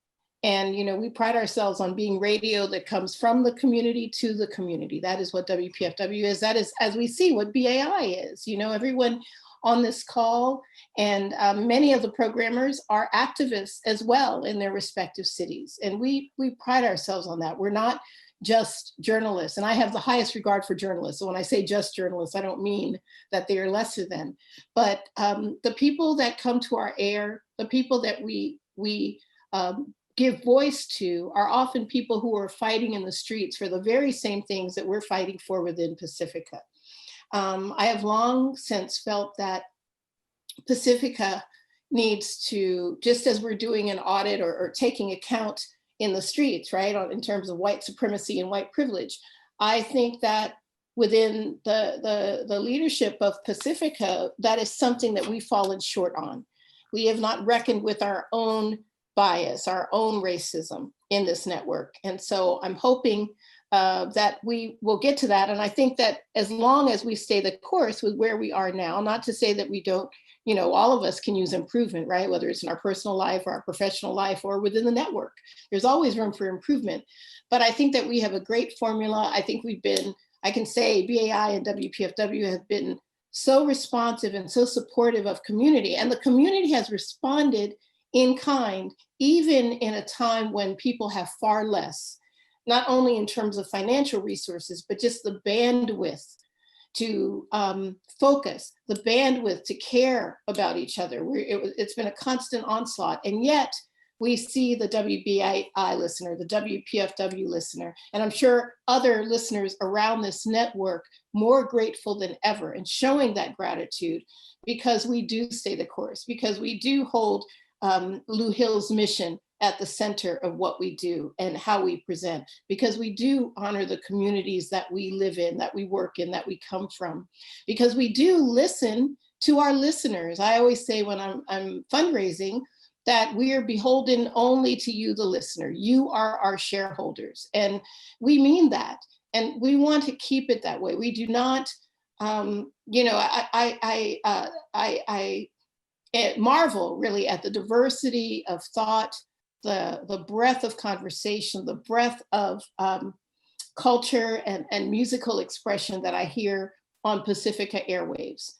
And, you know, we pride ourselves on being radio that comes from the community to the community. That is what WPFW is. That is, as we see, what BAI is. You know, everyone on this call and many of the programmers are activists as well in their respective cities. And we pride ourselves on that. We're not just journalists, and I have the highest regard for journalists. So when I say just journalists, I don't mean that they are lesser than, but the people that come to our air, the people that we give voice to, are often people who are fighting in the streets for the very same things that we're fighting for within Pacifica. I have long since felt that Pacifica needs to, just as we're doing an audit or taking account in the streets, right, in terms of white supremacy and white privilege, I think that within the leadership of Pacifica, that is something that we've fallen short on. We have not reckoned with our own bias, our own racism in this network. And so I'm hoping that we will get to that. And I think that as long as we stay the course with where we are now, not to say that we don't, you know, all of us can use improvement, right? Whether it's in our personal life or our professional life or within the network, there's always room for improvement. But I think that we have a great formula. I think I can say BAI and WPFW have been so responsive and so supportive of community, and the community has responded in kind, even in a time when people have far less, not only in terms of financial resources, but just the bandwidth to focus, the bandwidth to care about each other. It's been a constant onslaught. And yet we see the WBAI listener, the WPFW listener, and I'm sure other listeners around this network more grateful than ever and showing that gratitude because we do stay the course, because we do hold Lou Hill's mission at the center of what we do and how we present, because we do honor the communities that we live in, that we work in, that we come from, because we do listen to our listeners. I always say when I'm fundraising that we are beholden only to you, the listener. You are our shareholders, and we mean that, and we want to keep it that way. We do not, you know, I marvel really at the diversity of thought, the breadth of conversation, the breadth of culture and musical expression that I hear on Pacifica airwaves.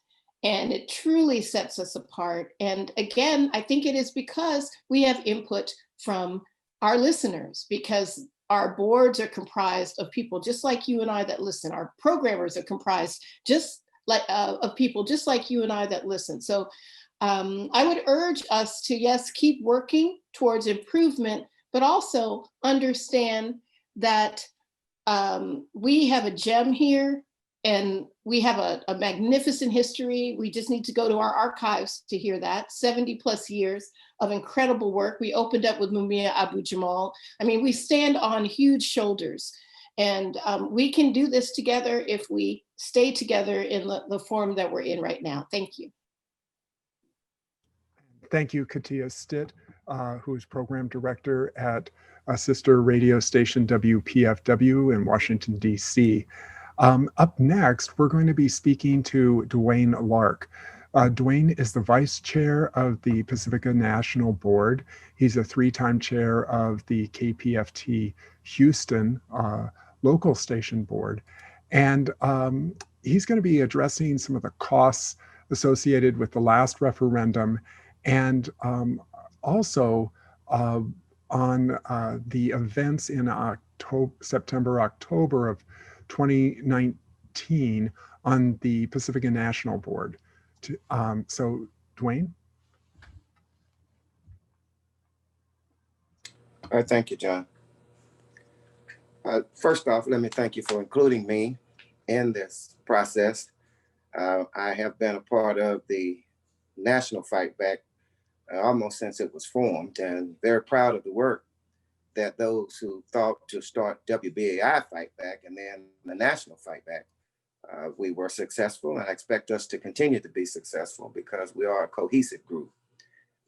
And it truly sets us apart. And again, I think it is because we have input from our listeners, because our boards are comprised of people just like you and I that listen. Our programmers are comprised just like of people just like you and I that listen. So I would urge us to, yes, keep working towards improvement, but also understand that we have a gem here and we have a magnificent history. We just need to go to our archives to hear that. 70 plus years of incredible work. We opened up with Mumia Abu-Jamal. I mean, we stand on huge shoulders, and we can do this together if we stay together in the form that we're in right now. Thank you. Thank you, Katia Stitt, who is program director at a sister radio station, WPFW in Washington, D.C. Up next, we're going to be speaking to DeWayne Lark. DeWayne is the vice chair of the Pacifica National Board. He's a three-time chair of the KPFT Houston local station board. And he's going to be addressing some of the costs associated with the last referendum, and also on the events in September, October of 2019 on the Pacifica National Board. So, DeWayne? Thank you, John. First off, let me thank you for including me in this process. I have been a part of the National Fightback almost since it was formed, and very proud of the work that those who thought to start WBAI Fightback and then the National Fightback, we were successful, and I expect us to continue to be successful because we are a cohesive group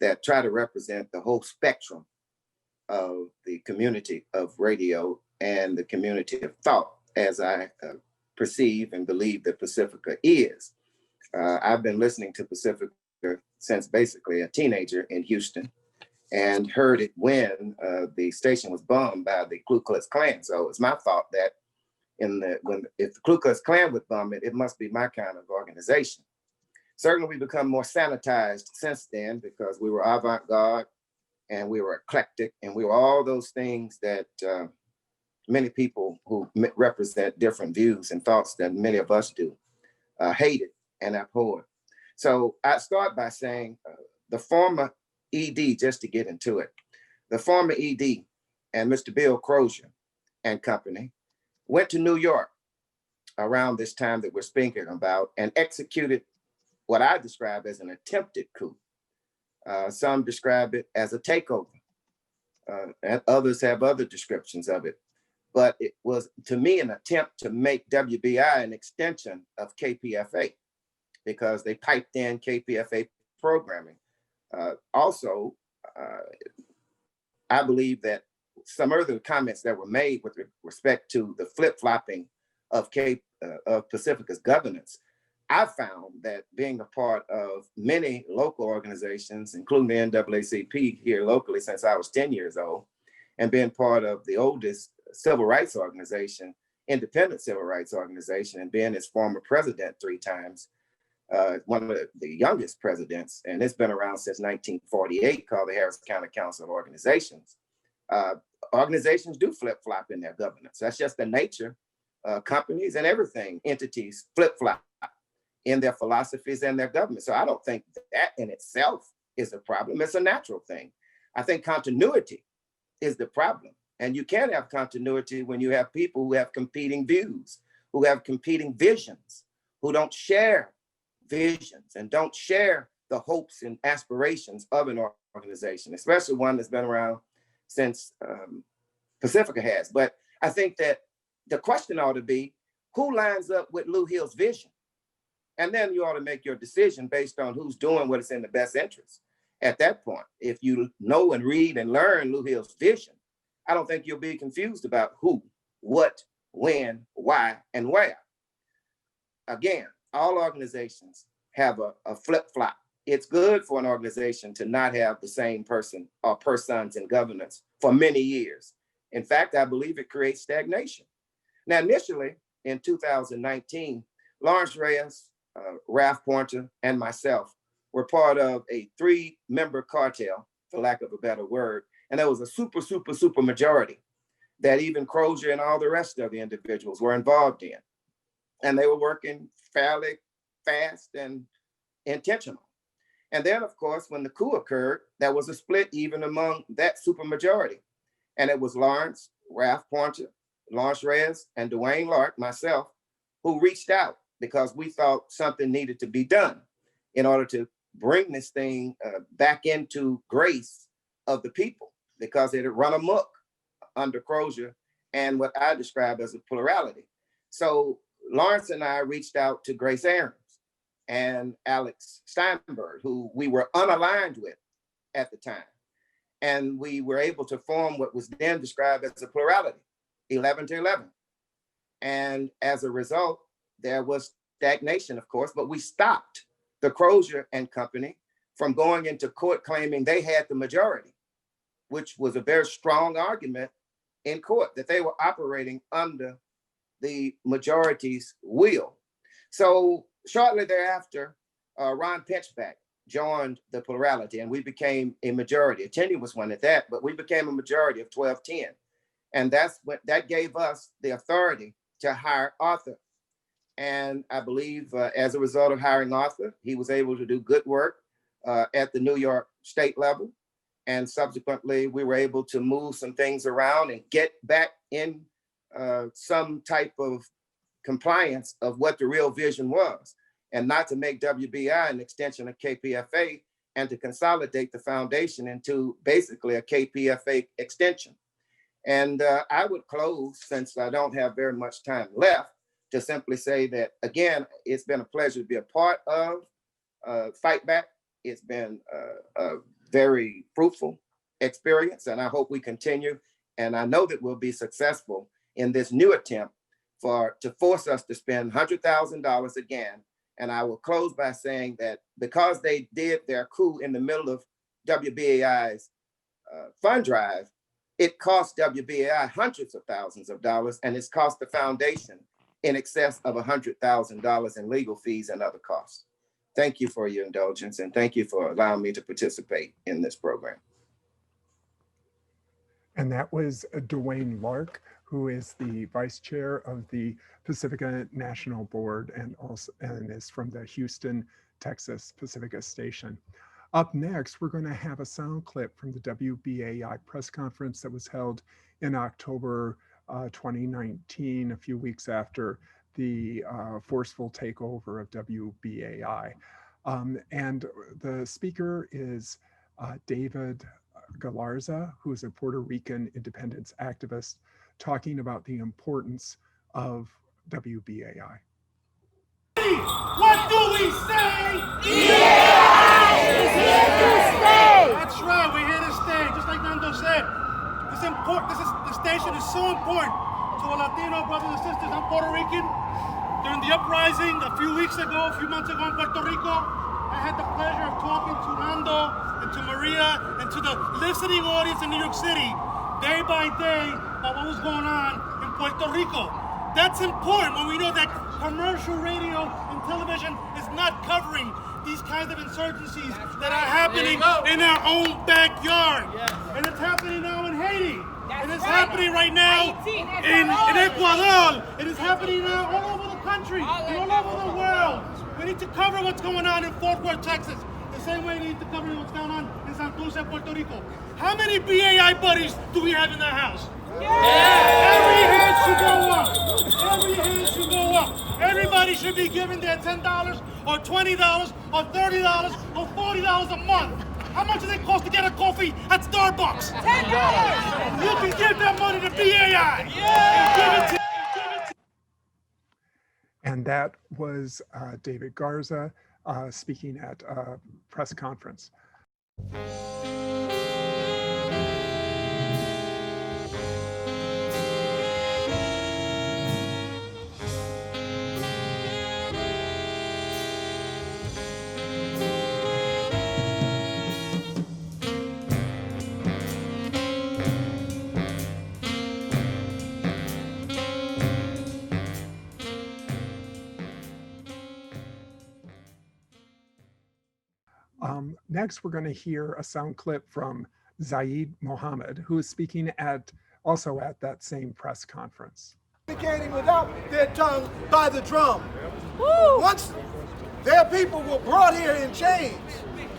that try to represent the whole spectrum of the community of radio and the community of thought, as I perceive and believe that Pacifica is. I've been listening to Pacifica since basically a teenager in Houston, and heard it when the station was bombed by the Ku Klux Klan. So it's my thought that if the Ku Klux Klan would bomb it, it must be my kind of organization. Certainly we've become more sanitized since then because we were avant-garde and we were eclectic and we were all those things that many people who represent different views and thoughts than many of us do hated and abhorred. So I start by saying the former ED, just to get into it, the former ED and Mr. Bill Crosier and company went to New York around this time that we're speaking about and executed what I describe as an attempted coup. Some describe it as a takeover, and others have other descriptions of it. But it was, to me, an attempt to make WBI an extension of KPFA because they piped in KPFA programming. Also, I believe that some other comments that were made with respect to the flip-flopping of Pacifica's governance, I found that being a part of many local organizations, including the NAACP here locally since I was 10 years old, and being part of the oldest civil rights organization, independent civil rights organization, and being its former president 3 times, one of the youngest presidents, and it's been around since 1948, called the Harris County Council of Organizations. Organizations do flip-flop in their governance. That's just the nature. Companies and everything, entities flip-flop in their philosophies and their government. So I don't think that in itself is a problem. It's a natural thing. I think continuity is the problem. And you can't have continuity when you have people who have competing views, who have competing visions, who don't share visions and don't share the hopes and aspirations of an organization, especially one that's been around since Pacifica has. But I think that the question ought to be, who lines up with Lou Hill's vision? And then you ought to make your decision based on who's doing what is in the best interest. At that point, if you know and read and learn Lou Hill's vision, I don't think you'll be confused about who, what, when, why, and where. Again, all organizations have a flip-flop. It's good for an organization to not have the same person or persons in governance for many years. In fact, I believe it creates stagnation. Now, initially in 2019, Lawrence Reyes, Ralph Puerto, and myself were part of a 3-member cartel, for lack of a better word. And there was a super majority that even Crosier and all the rest of the individuals were involved in. And they were working fairly fast and intentional. And then, of course, when the coup occurred, there was a split even among that supermajority. And it was Lawrence, Ralph Puerto, Lawrence Reyes, and DeWayne Lark, myself, who reached out because we thought something needed to be done in order to bring this thing back into grace of the people, because it had run amok under Crosier and what I describe as a plurality. So Lawrence and I reached out to Grace Aarons and Alex Steinberg, who we were unaligned with at the time. And we were able to form what was then described as a plurality, 11-11. And as a result, there was stagnation, of course, but we stopped the Crosier and company from going into court claiming they had the majority, which was a very strong argument in court, that they were operating under the majority's will. So shortly thereafter, Ron Pinchback joined the plurality and we became a majority. A tenuous one at that, but we became a majority of 12-10. And that gave us the authority to hire Arthur. And I believe as a result of hiring Arthur, he was able to do good work at the New York state level. And subsequently, we were able to move some things around and get back in some type of compliance of what the real vision was, and not to make WBAI an extension of KPFA and to consolidate the foundation into basically a KPFA extension. And I would close, since I don't have very much time left, to simply say that, again, it's been a pleasure to be a part of Fightback. It's been a very fruitful experience, and I hope we continue. And I know that we'll be successful in this new attempt to force us to spend $100,000 again. And I will close by saying that because they did their coup in the middle of WBAI's fund drive, it cost WBAI hundreds of thousands of dollars, and it's cost the foundation in excess of $100,000 in legal fees and other costs. Thank you for your indulgence, and thank you for allowing me to participate in this program. And that was DeWayne Lark, who is the vice chair of the Pacifica National Board and is from the Houston, Texas Pacifica station. Up next, we're going to have a sound clip from the WBAI press conference that was held in October 2019, a few weeks after the forceful takeover of WBAI. And the speaker is David Galarza, who is a Puerto Rican independence activist, talking about the importance of WBAI. What do we say? BAI is here to stay. That's right, we're here to stay. Just like Nando said, the station is so important to our Latino brothers and sisters. I'm Puerto Rican. During the uprising a few months ago in Puerto Rico, I had the pleasure of talking to Nando and to Maria and to the listening audience in New York City day by day about what was going on in Puerto Rico. That's important when we know that commercial radio and television is not covering these kinds of insurgencies that are happening in our own backyard. Yes. And it's happening now in Haiti. It is happening right now in Ecuador. It is happening now all over the country and all over the world. We need to cover what's going on in Fort Worth, Texas. It's same way they need to cover what's going on in Santurce, Puerto Rico. How many BAI buddies do we have in the house? Every hand should go up. Every hand should go up. Everybody should be giving their $10 or $20 or $30 or $40 a month. How much does it cost to get a coffee at Starbucks? $10. You can give that money to BAI. Yeah. Give it to And that was David Garza speaking at a press conference. Next, we're going to hear a sound clip from Zaid Mohammed, who is speaking also at that same press conference. Communicating without their tongue by the drum. Woo! Once their people were brought here in chains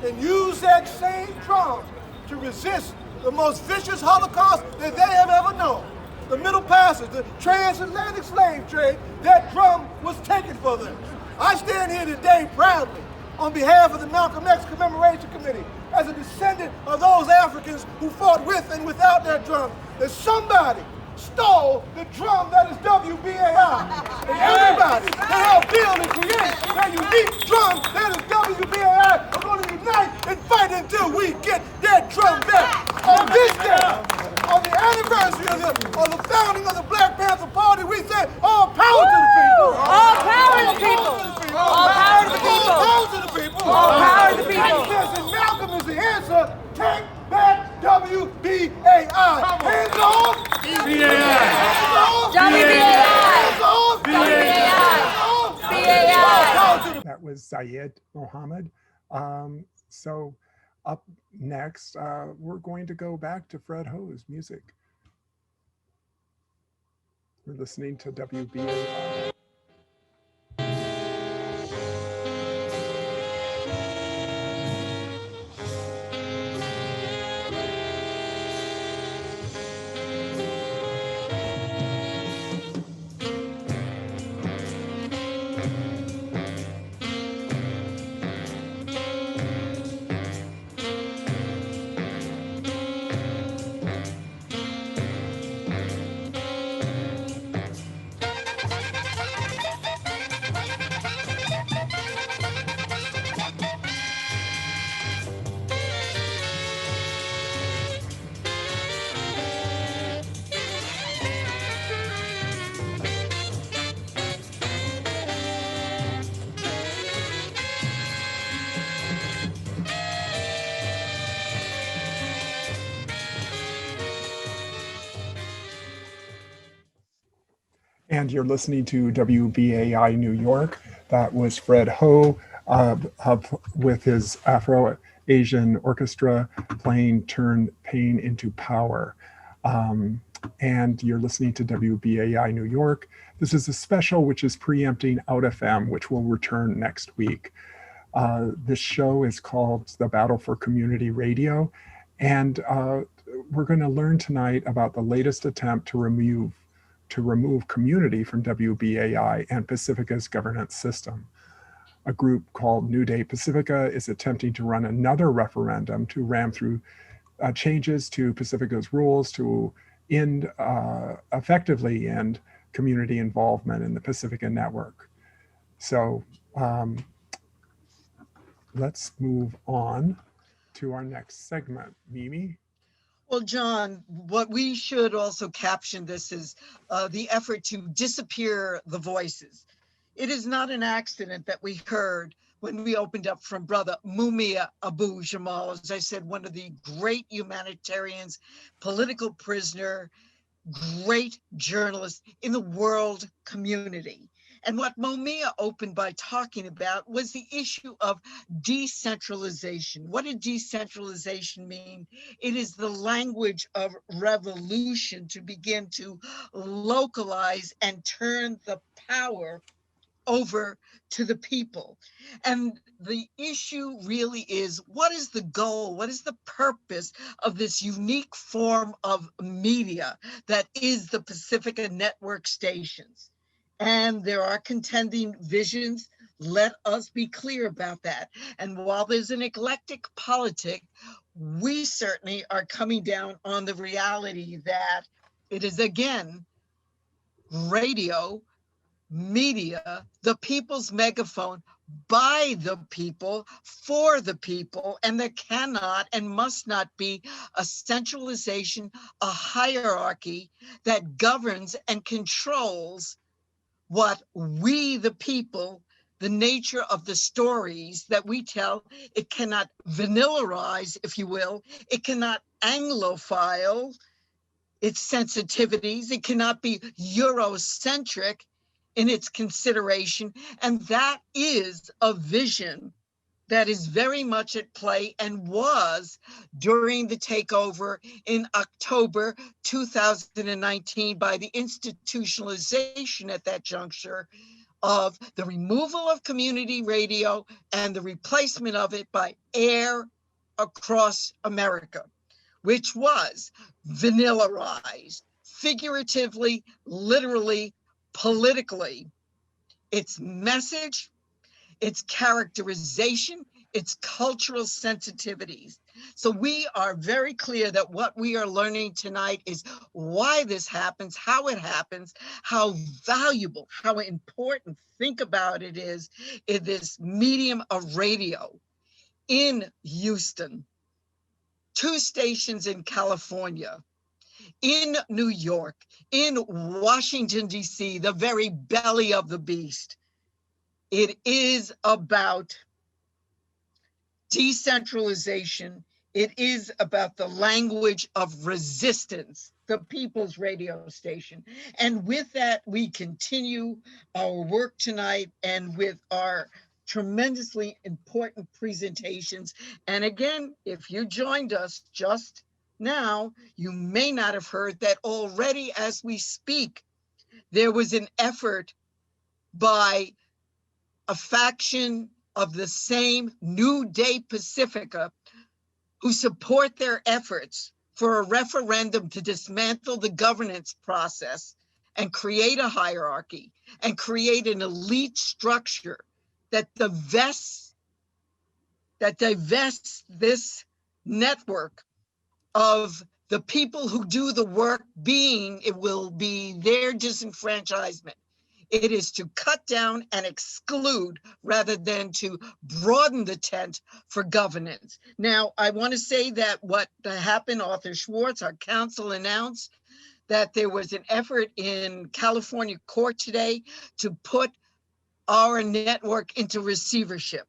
and used that same drum to resist the most vicious Holocaust that they have ever known. The Middle Passage, the transatlantic slave trade, that drum was taken for them. I stand here today proudly on behalf of the Malcolm X Commemoration Committee as a descendant of those Africans who fought with and without their drums, that somebody stole the drum that is WBAI. And everybody that helped build and create that unique drum that is WBAI are going to unite and fight until we get that drum back. On this day, on the anniversary of the founding of the Black Panther Party, we say all power to the people. All power to the people. All power to the people. All power to the people. All power to the people. And Malcolm is the answer. Take back WBAI. Hands off. WBAI. That was Zaid Mohammed. So up next, we're going to go back to Fred Ho's music. We're listening to WBAI. And you're listening to WBAI New York. That was Fred Ho with his Afro-Asian orchestra playing Turn Pain into Power. And you're listening to WBAI New York. This is a special which is preempting Out FM, which will return next week. This show is called The Battle for Community Radio. And we're going to learn tonight about the latest attempt to remove community from WBAI and Pacifica's governance system. A group called New Day Pacifica is attempting to run another referendum to ram through changes to Pacifica's rules to effectively end community involvement in the Pacifica Network. So let's move on to our next segment. Mimi? Well, John, what we should also caption this is the effort to disappear the voices. It is not an accident that we heard when we opened up from Brother Mumia Abu Jamal, as I said, one of the great humanitarians, political prisoner, great journalist in the world community. And what Mumia opened by talking about was the issue of decentralization. What did decentralization mean? It is the language of revolution to begin to localize and turn the power over to the people. And the issue really is, what is the goal? What is the purpose of this unique form of media that is the Pacifica Network stations? And there are contending visions. Let us be clear about that. And while there's an eclectic politic, we certainly are coming down on the reality that it is, again, radio, media, the people's megaphone, by the people, for the people, and there cannot and must not be a centralization, a hierarchy that governs and controls what we, the people, the nature of the stories that we tell. It cannot vanillarize, if you will. It cannot Anglophile its sensitivities. It cannot be Eurocentric in its consideration. And that is a vision that is very much at play and was during the takeover in October 2019 by the institutionalization at that juncture of the removal of community radio and the replacement of it by air across America, which was vanillarized, figuratively, literally, politically. Its message, its characterization, its cultural sensitivities. So we are very clear that what we are learning tonight is why this happens, how it happens, how valuable, how important, think about it, is in this medium of radio in Houston, 2 stations in California, in New York, in Washington, D.C., the very belly of the beast. It is about decentralization. It is about the language of resistance, the People's Radio Station. And with that, we continue our work tonight and with our tremendously important presentations. And again, if you joined us just now, you may not have heard that already as we speak, there was an effort by a faction of the same New Day Pacifica who support their efforts for a referendum to dismantle the governance process and create a hierarchy and create an elite structure that divests this network of the people who do the work, being it will be their disenfranchisement. It is to cut down and exclude rather than to broaden the tent for governance. Now, I want to say that what happened, Arthur Schwartz, our counsel, announced that there was an effort in California court today to put our network into receivership.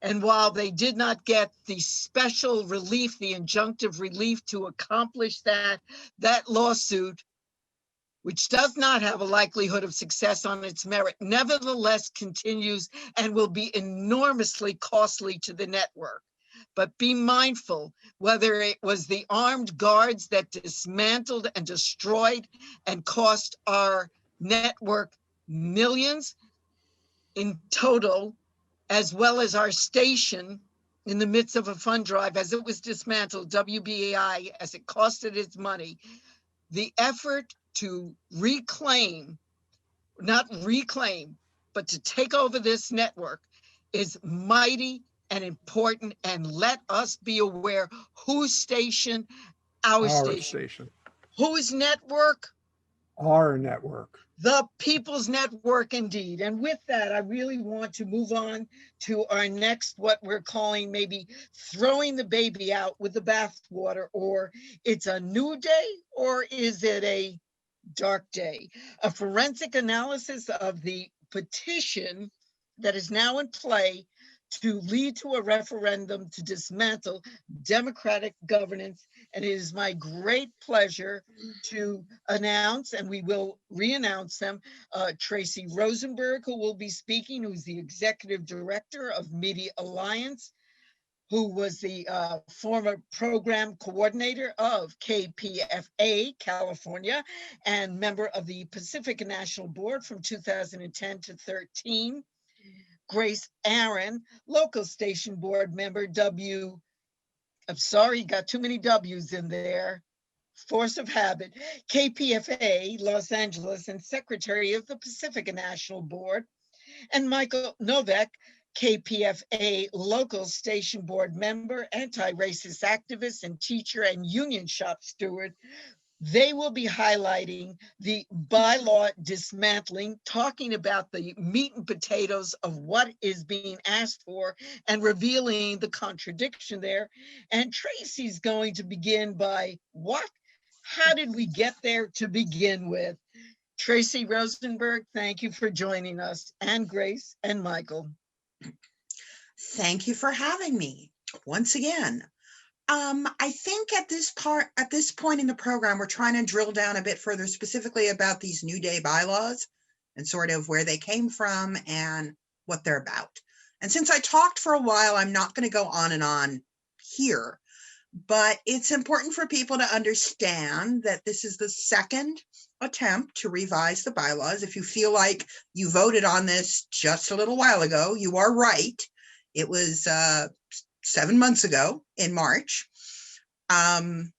And while they did not get the special relief, the injunctive relief to accomplish that, that lawsuit, which does not have a likelihood of success on its merit, nevertheless continues and will be enormously costly to the network. But be mindful, whether it was the armed guards that dismantled and destroyed and cost our network millions in total, as well as our station in the midst of a fund drive as it was dismantled, WBAI, as it costed its money, the effort to reclaim, not reclaim, but to take over this network is mighty and important. And let us be aware whose station, our station. Whose network? Our network. The People's Network, indeed. And with that, I really want to move on to our next, what we're calling maybe throwing the baby out with the bathwater, or it's a new day, or is it a dark day? A forensic analysis of the petition that is now in play to lead to a referendum to dismantle democratic governance. And it is my great pleasure to announce, and we will re-announce them, Tracy Rosenberg, who will be speaking, who's the executive director of Media Alliance, who was the former program coordinator of KPFA, California, and member of the Pacifica National Board from 2010 to 13. Grace Aaron, local station board member, I'm sorry, got too many W's in there. Force of habit, KPFA, Los Angeles, and secretary of the Pacifica National Board. And Michael Novak, KPFA local station board member, anti-racist activist, and teacher and union shop steward. They will be highlighting the bylaw dismantling, talking about the meat and potatoes of what is being asked for and revealing the contradiction there. And Tracy's going to begin by what? How did we get there to begin with? Tracy Rosenberg, thank you for joining us, and Grace and Michael. Thank you for having me once again. I think at this point in the program, we're trying to drill down a bit further specifically about these New Day bylaws and sort of where they came from and what they're about. And since I talked for a while, I'm not going to go on and on here, but it's important for people to understand that this is the second attempt to revise the bylaws. If you feel like you voted on this just a little while ago, you are right. It was 7 months ago in March. And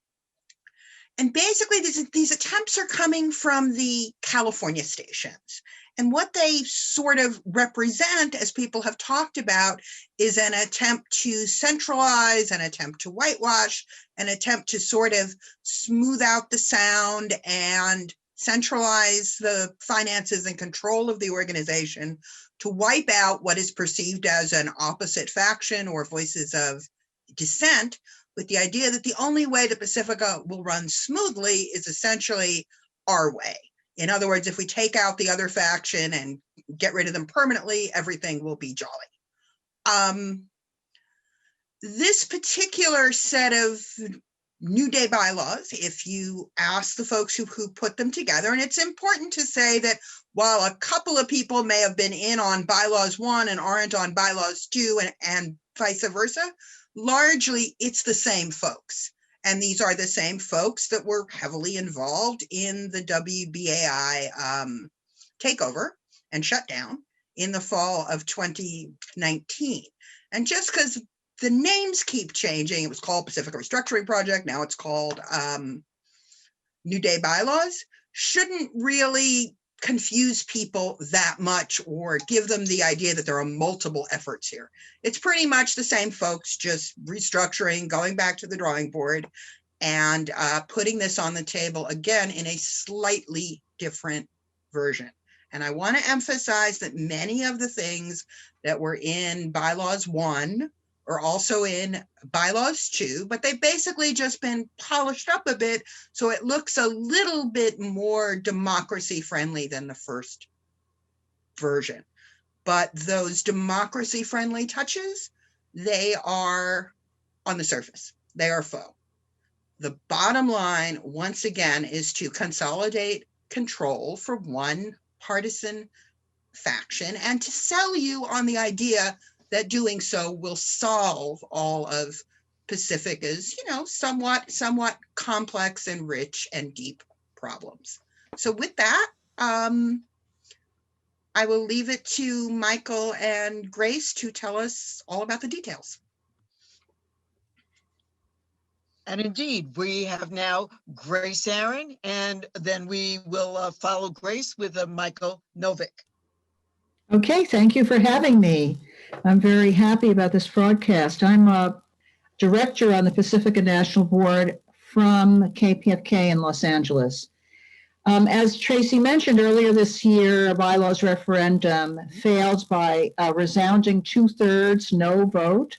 basically these attempts are coming from the California stations. And what they sort of represent, as people have talked about, is an attempt to centralize, an attempt to whitewash, an attempt to sort of smooth out the sound and centralize the finances and control of the organization to wipe out what is perceived as an opposite faction or voices of dissent, with the idea that the only way the Pacifica will run smoothly is essentially our way. In other words, if we take out the other faction and get rid of them permanently, everything will be jolly. This particular set of New Day bylaws, if you ask the folks who put them together, and it's important to say that while a couple of people may have been in on bylaws 1 and aren't on bylaws 2 and vice versa, largely it's the same folks. And these are the same folks that were heavily involved in the WBAI takeover and shutdown in the fall of 2019. And just because the names keep changing, it was called Pacifica Restructuring Project, now it's called New Day Bylaws, shouldn't really confuse people that much or give them the idea that there are multiple efforts here. It's pretty much the same folks, just restructuring, going back to the drawing board, and putting this on the table again in a slightly different version. And I want to emphasize that many of the things that were in bylaws 1 are also in bylaws 2, but they've basically just been polished up a bit so it looks a little bit more democracy friendly than the first version. But those democracy friendly touches, they are on the surface. They are faux. The bottom line, once again, is to consolidate control for one partisan faction and to sell you on the idea that doing so will solve all of Pacifica's, somewhat complex and rich and deep problems. So with that, I will leave it to Michael and Grace to tell us all about the details. And indeed, we have now Grace Aaron, and then we will follow Grace with Michael Novak. Okay, thank you for having me. I'm very happy about this broadcast. I'm a director on the Pacifica National Board from KPFK in Los Angeles. As Tracy mentioned earlier this year, a bylaws referendum failed by a resounding 2/3 no vote.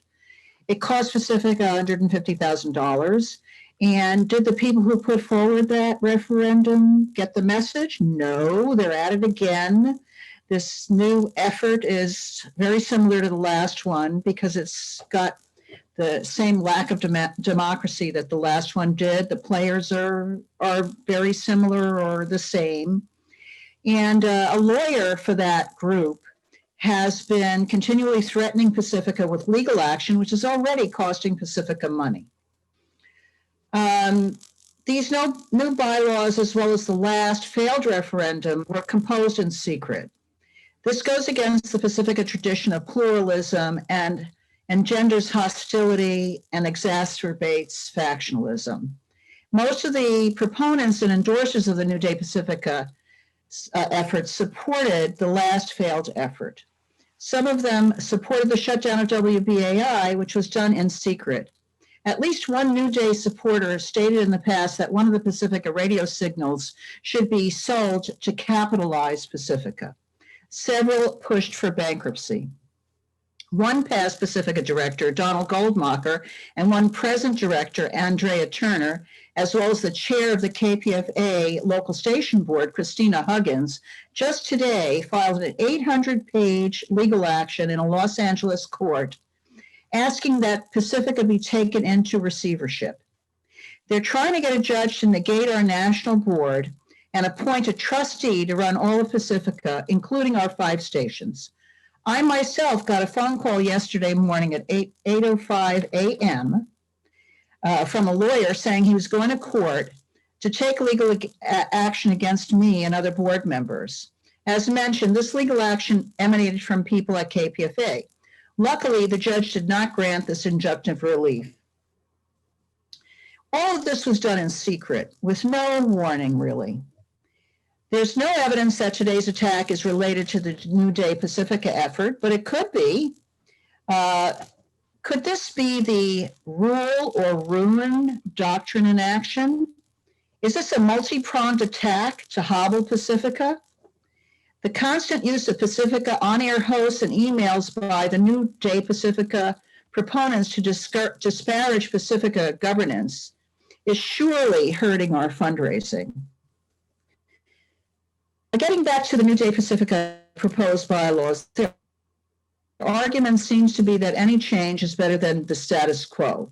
It cost Pacifica $150,000. And did the people who put forward that referendum get the message? No, they're at it again. This new effort is very similar to the last one because it's got the same lack of democracy that the last one did. The players are very similar or the same. And a lawyer for that group has been continually threatening Pacifica with legal action, which is already costing Pacifica money. These new bylaws, as well as the last failed referendum, were composed in secret. This goes against the Pacifica tradition of pluralism and engenders hostility and exacerbates factionalism. Most of the proponents and endorsers of the New Day Pacifica effort supported the last failed effort. Some of them supported the shutdown of WBAI, which was done in secret. At least one New Day supporter stated in the past that one of the Pacifica radio signals should be sold to capitalize Pacifica. Several pushed for bankruptcy. One past Pacifica director, Donald Goldmacher, and one present director, Andrea Turner, as well as the chair of the KPFA local station board, Christina Huggins, just today filed an 800-page legal action in a Los Angeles court asking that Pacifica be taken into receivership. They're trying to get a judge to negate our national board and appoint a trustee to run all of Pacifica, including our 5 stations. I myself got a phone call yesterday morning at 8:05 a.m. From a lawyer saying he was going to court to take legal action against me and other board members. As mentioned, this legal action emanated from people at KPFA. Luckily, the judge did not grant this injunctive relief. All of this was done in secret, with no warning, really. There's no evidence that today's attack is related to the New Day Pacifica effort, but it could be. Could this be the rule or ruin doctrine in action? Is this a multi-pronged attack to hobble Pacifica? The constant use of Pacifica on-air hosts and emails by the New Day Pacifica proponents to disparage Pacifica governance is surely hurting our fundraising. Getting back to the New Day Pacifica proposed bylaws, the argument seems to be that any change is better than the status quo.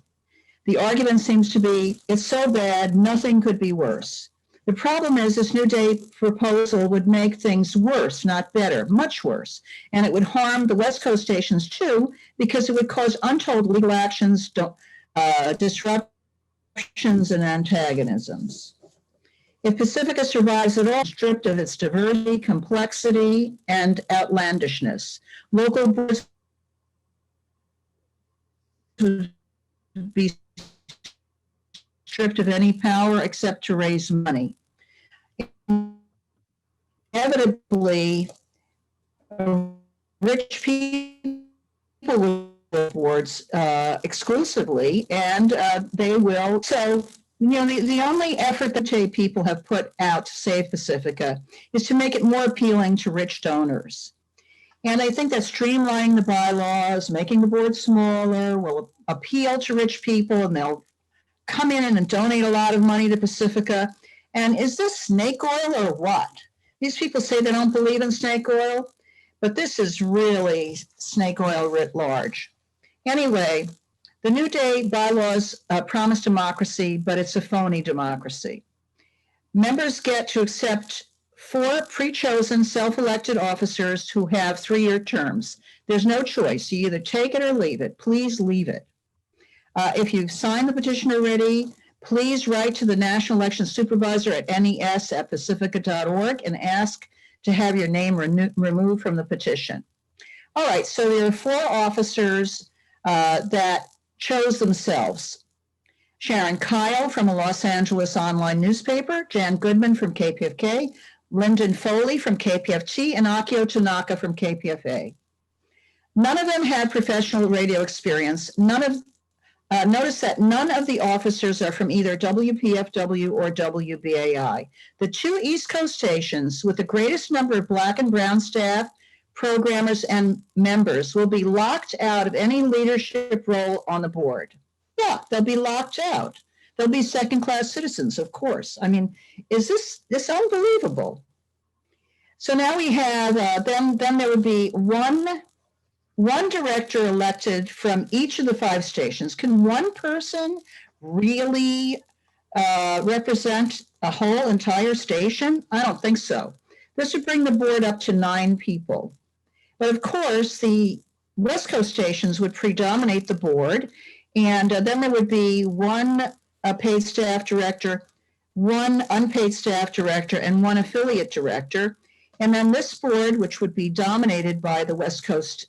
The argument seems to be, it's so bad, nothing could be worse. The problem is this New Day proposal would make things worse, not better, much worse. And it would harm the West Coast stations too, because it would cause untold legal actions, disruptions, and antagonisms. If Pacifica survives at all, stripped of its diversity, complexity, and outlandishness, local boards would be stripped of any power except to raise money. Inevitably, rich people will boards exclusively, and they will. So, you know, the only effort that people have put out to save Pacifica is to make it more appealing to rich donors. And I think that streamlining the bylaws, making the board smaller, will appeal to rich people, and they'll come in and donate a lot of money to Pacifica. And is this snake oil or what? These people say they don't believe in snake oil, but this is really snake oil writ large. Anyway, the New Day bylaws promise democracy, but it's a phony democracy. Members get to accept 4 pre-chosen self-elected officers who have 3-year terms. There's no choice. You either take it or leave it. Please leave it. If you've signed the petition already, please write to the National Election Supervisor at nes@pacifica.org and ask to have your name removed from the petition. All right, so there are 4 officers that chose themselves. Sharon Kyle from a Los Angeles online newspaper, Jan Goodman from KPFK, Lyndon Foley from KPFT, and Akio Tanaka from KPFA. None of them had professional radio experience. Notice that none of the officers are from either WPFW or WBAI. The 2 East Coast stations with the greatest number of Black and brown staff, programmers, and members will be locked out of any leadership role on the board. Yeah, they'll be locked out. They'll be second-class citizens, of course. I mean, is this unbelievable? So now we have, then there would be one director elected from each of the 5 stations. Can one person really represent a whole entire station? I don't think so. This would bring the board up to 9 people. But of course, the West Coast stations would predominate the board, and then there would be one paid staff director, one unpaid staff director, and one affiliate director. And then this board, which would be dominated by the West Coast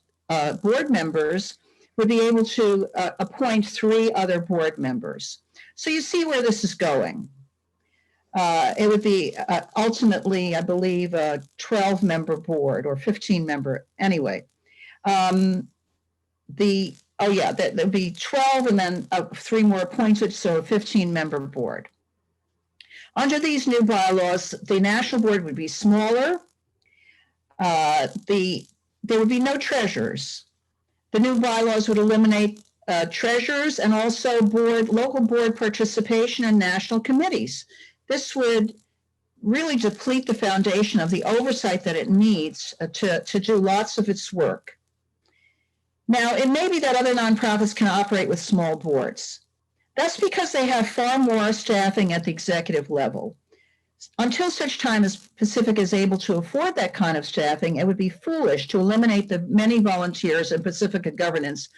board members, would be able to appoint 3 other board members. So you see where this is going. It would be ultimately, I believe, a 12-member board or 15-member. Anyway, there'd be 12 and then 3 more appointed, so a 15-member board. Under these new bylaws, the national board would be smaller. There would be no treasurers. The new bylaws would eliminate treasurers and also local board participation in national committees. This would really deplete the foundation of the oversight that it needs to do lots of its work. Now, it may be that other nonprofits can operate with small boards. That's because they have far more staffing at the executive level. Until such time as Pacifica is able to afford that kind of staffing, it would be foolish to eliminate the many volunteers in Pacifica governance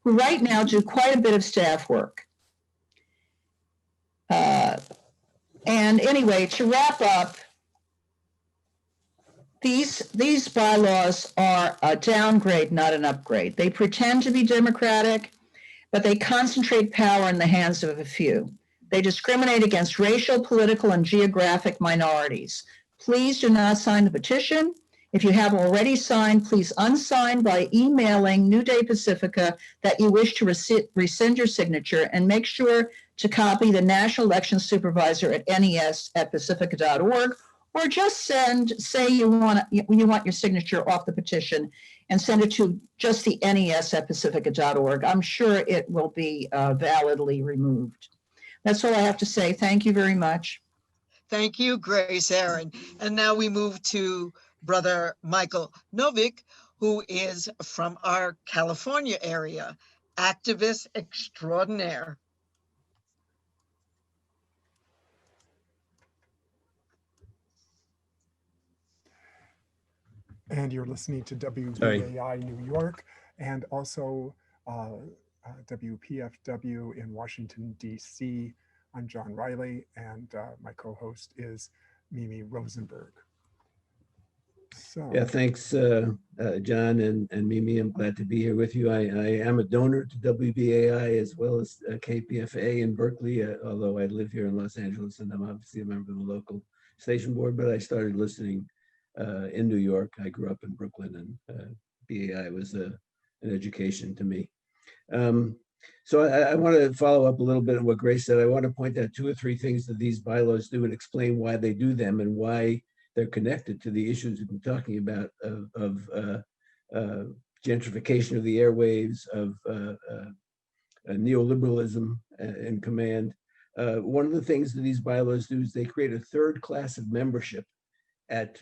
who right now do quite a bit of staff work. And anyway, to wrap up, these bylaws are a downgrade, not an upgrade. They pretend to be democratic, but they concentrate power in the hands of a few. They discriminate against racial, political, and geographic minorities. Please do not sign the petition. If you have already signed, please unsign by emailing New Day Pacifica that you wish to rescind your signature, and make sure to copy the National Election Supervisor at nes@pacifica.org, or just say you want your signature off the petition and send it to just the nes@pacifica.org. I'm sure it will be validly removed. That's all I have to say. Thank you very much. Thank you, Grace Aaron. And now we move to Brother Michael Novick, who is from our California area, activist extraordinaire. And you're listening to WBAI New York and also WPFW in Washington, D.C. I'm John Riley, and my co-host is Mimi Rosenberg. So, yeah, thanks, John and Mimi. I'm glad to be here with you. I am a donor to WBAI as well as KPFA in Berkeley, although I live here in Los Angeles, and I'm obviously a member of the local station board, but I started listening in New York. I grew up in Brooklyn, and BAI was an education to me. So I want to follow up a little bit on what Grace said. I want to point out 2 or 3 things that these bylaws do and explain why they do them and why they're connected to the issues we've been talking about of gentrification of the airwaves, of neoliberalism in command. One of the things that these bylaws do is they create a 3rd class of membership at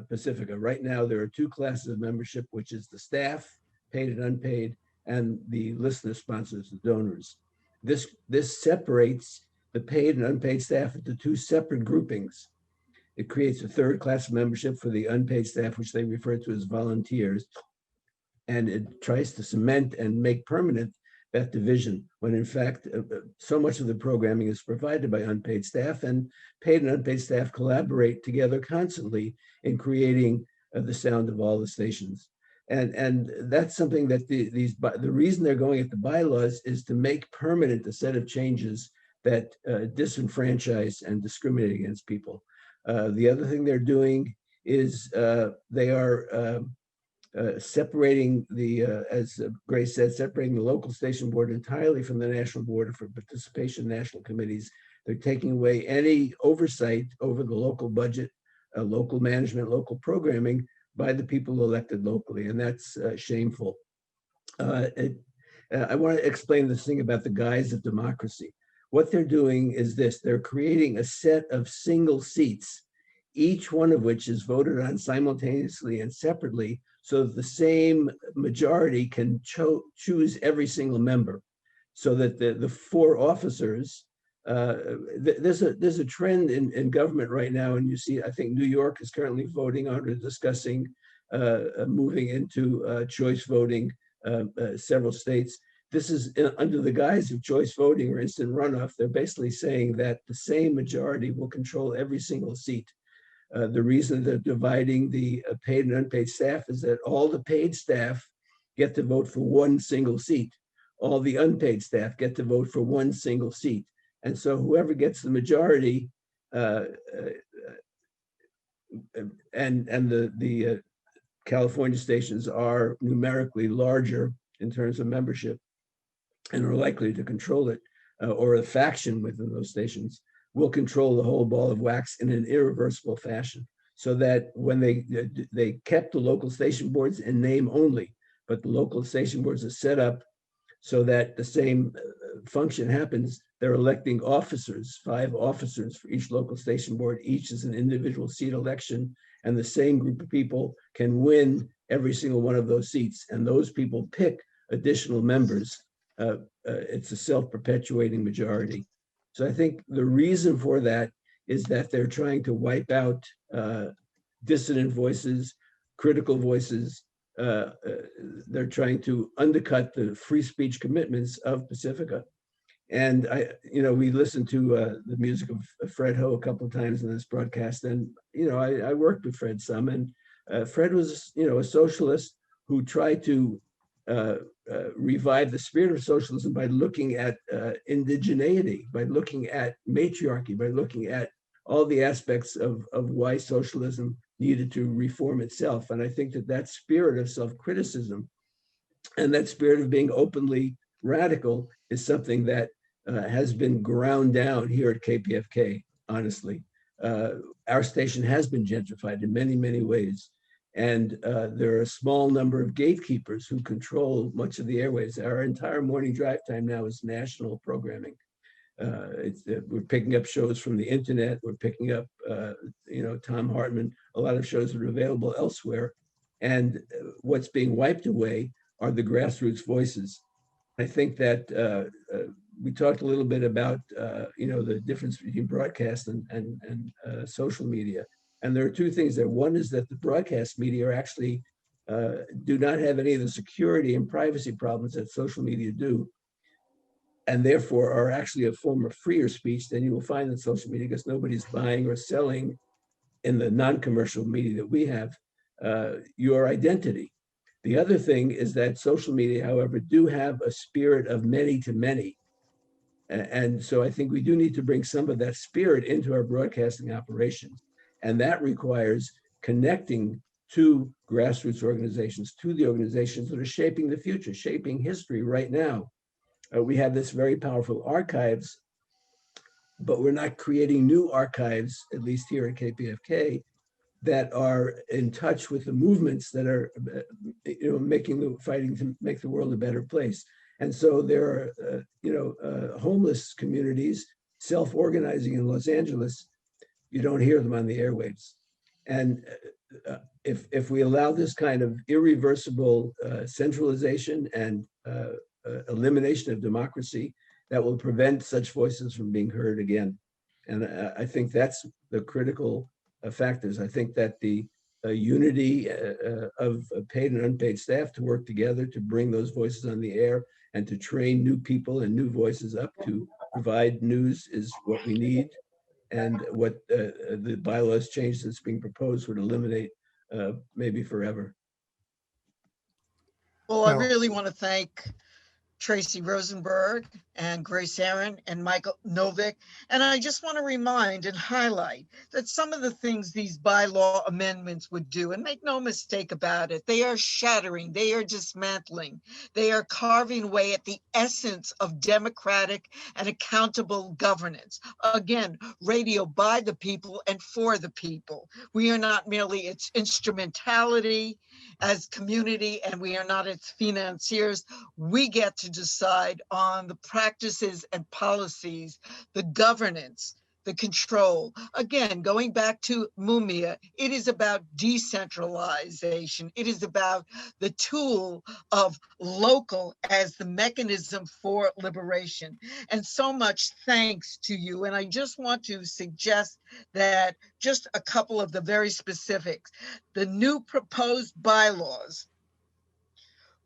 Pacifica. Right now, there are 2 classes of membership, which is the staff, paid and unpaid, and the listener sponsors, the donors. This separates the paid and unpaid staff into 2 separate groupings. It creates a 3rd class of membership for the unpaid staff, which they refer to as volunteers. And it tries to cement and make permanent that division, when in fact, so much of the programming is provided by unpaid staff, and paid and unpaid staff collaborate together constantly in creating the sound of all the stations. And that's something that the reason they're going at the bylaws is to make permanent a set of changes that disenfranchise and discriminate against people. The other thing they're doing is they are separating as Grace said, separating the local station board entirely from the national board for participation in national committees. They're taking away any oversight over the local budget, local management, local programming by the people elected locally, and that's shameful. I want to explain this thing about the guise of democracy. What they're doing is this: they're creating a set of single seats, each one of which is voted on simultaneously and separately, so that the same majority can choose every single member, so that the 4 officers, there's a trend in government right now, and you see, I think New York is currently voting on or discussing moving into choice voting, several states. This is under the guise of choice voting or instant runoff. They're basically saying that the same majority will control every single seat. The reason they're dividing the paid and unpaid staff is that all the paid staff get to vote for one single seat. All the unpaid staff get to vote for one single seat. And so whoever gets the majority and the California stations are numerically larger in terms of membership and are likely to control it, or a faction within those stations will control the whole ball of wax in an irreversible fashion. So that when they kept the local station boards in name only, but the local station boards are set up so that the same function happens. They're electing officers, 5 officers for each local station board. Each is an individual seat election, and the same group of people can win every single one of those seats. And those people pick additional members. It's a self-perpetuating majority. So I think the reason for that is that they're trying to wipe out dissident voices, critical voices. They're trying to undercut the free speech commitments of Pacifica. And we listened to the music of Fred Ho a couple of times in this broadcast. And, I worked with Fred some, and Fred was, a socialist who tried to revive the spirit of socialism by looking at indigeneity, by looking at matriarchy, by looking at all the aspects of why socialism needed to reform itself. And I think that spirit of self-criticism and that spirit of being openly radical is something that has been ground down here at KPFK, honestly. Our station has been gentrified in many, many ways. And there are a small number of gatekeepers who control much of the airwaves. Our entire morning drive time now is national programming. We're picking up shows from the internet. We're picking up, Tom Hartman, a lot of shows that are available elsewhere. And what's being wiped away are the grassroots voices. I think that we talked a little bit about, the difference between broadcast and social media. And there are two things there. One is that the broadcast media are actually do not have any of the security and privacy problems that social media do, and therefore are actually a form of freer speech than you will find in social media, because nobody's buying or selling in the non-commercial media that we have your identity. The other thing is that social media, however, do have a spirit of many to many. And so I think we do need to bring some of that spirit into our broadcasting operations. And that requires connecting to grassroots organizations, to the organizations that are shaping the future, shaping history right now. We have this very powerful archives, but we're not creating new archives, at least here at KPFK, that are in touch with the movements that are, fighting to make the world a better place. And so there are, homeless communities self-organizing in Los Angeles. You don't hear them on the airwaves. And if we allow this kind of irreversible centralization and elimination of democracy, that will prevent such voices from being heard again. And I think that's the critical factors. I think that the unity of paid and unpaid staff to work together to bring those voices on the air and to train new people and new voices up to provide news is what we need. And what the bylaws change that's being proposed would eliminate maybe forever. Well, I really want to thank Tracy Rosenberg and Grace Aaron and Michael Novick. And I just want to remind and highlight that some of the things these bylaw amendments would do, and make no mistake about it, they are shattering, they are dismantling, they are carving away at the essence of democratic and accountable governance. Again, radio by the people and for the people. We are not merely its instrumentality as community, and we are not its financiers. We get to decide on the practices and policies, the governance, the control. Again, going back to Mumia, it is about decentralization. It is about the tool of local as the mechanism for liberation. And so much thanks to you. And I just want to suggest that just a couple of the very specifics. The new proposed bylaws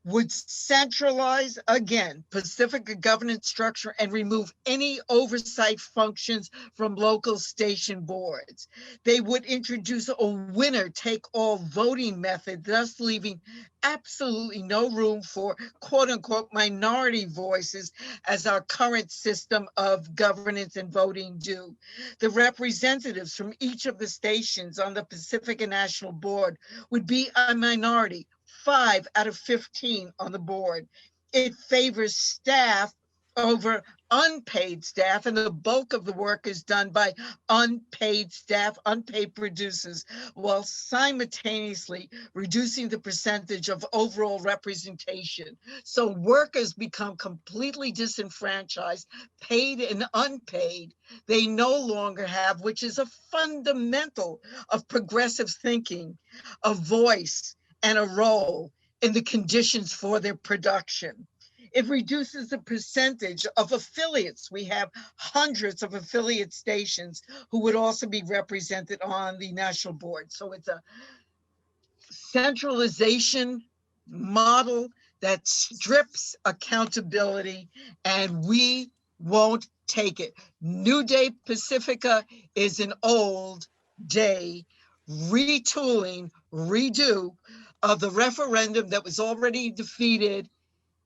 would centralize, again, Pacifica governance structure and remove any oversight functions from local station boards. They would introduce a winner-take-all voting method, thus leaving absolutely no room for quote-unquote minority voices as our current system of governance and voting do. The representatives from each of the stations on the Pacifica National Board would be a minority, 5 out of 15 on the board. It favors staff over unpaid staff, and the bulk of the work is done by unpaid staff, unpaid producers, while simultaneously reducing the percentage of overall representation. So workers become completely disenfranchised, paid and unpaid. They no longer have, which is a fundamental of progressive thinking, a voice and a role in the conditions for their production. It reduces the percentage of affiliates. We have hundreds of affiliate stations who would also be represented on the national board. So it's a centralization model that strips accountability, and we won't take it. New Day Pacifica is an old day retooling, redo of the referendum that was already defeated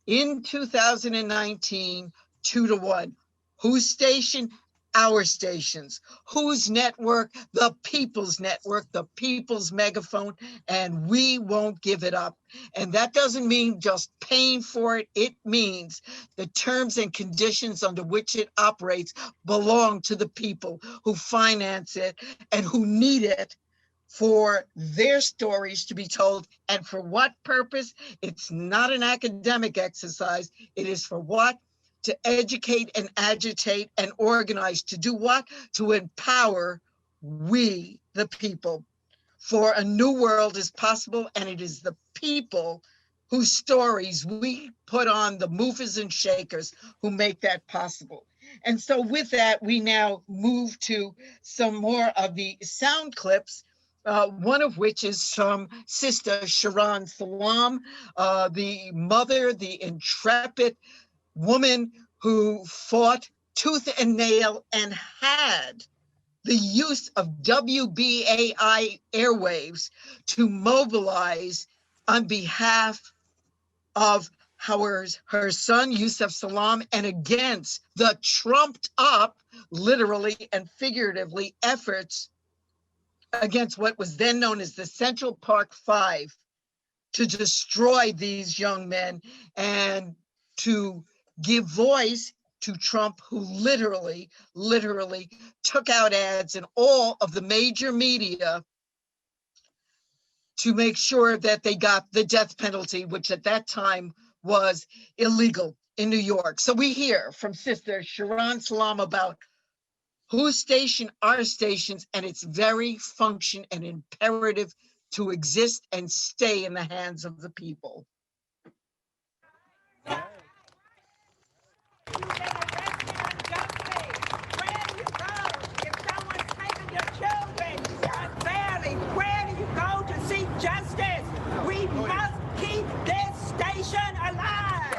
in 2019, 2-1. Whose station? Our stations. Whose network? The people's network, the people's megaphone, and we won't give it up. And that doesn't mean just paying for it. It means the terms and conditions under which it operates belong to the people who finance it and who need it for their stories to be told. And for what purpose? It's not an academic exercise. It is for what? To educate and agitate and organize. To do what? To empower we, the people. For a new world is possible, and it is the people whose stories we put on the movers and shakers who make that possible. And so with that, we now move to some more of the sound clips, one of which is from Sister Sharon Salam, the mother, the intrepid woman who fought tooth and nail and had the use of WBAI airwaves to mobilize on behalf of her son, Yusef Salam, and against the trumped up, literally and figuratively, efforts against what was then known as the Central Park Five to destroy these young men and to give voice to Trump, who literally took out ads in all of the major media to make sure that they got the death penalty, which at that time was illegal in New York. So we hear from Sister Sharon Salam about whose station, our stations, and its very function and imperative to exist and stay in the hands of the people. Justice. We must keep this station alive.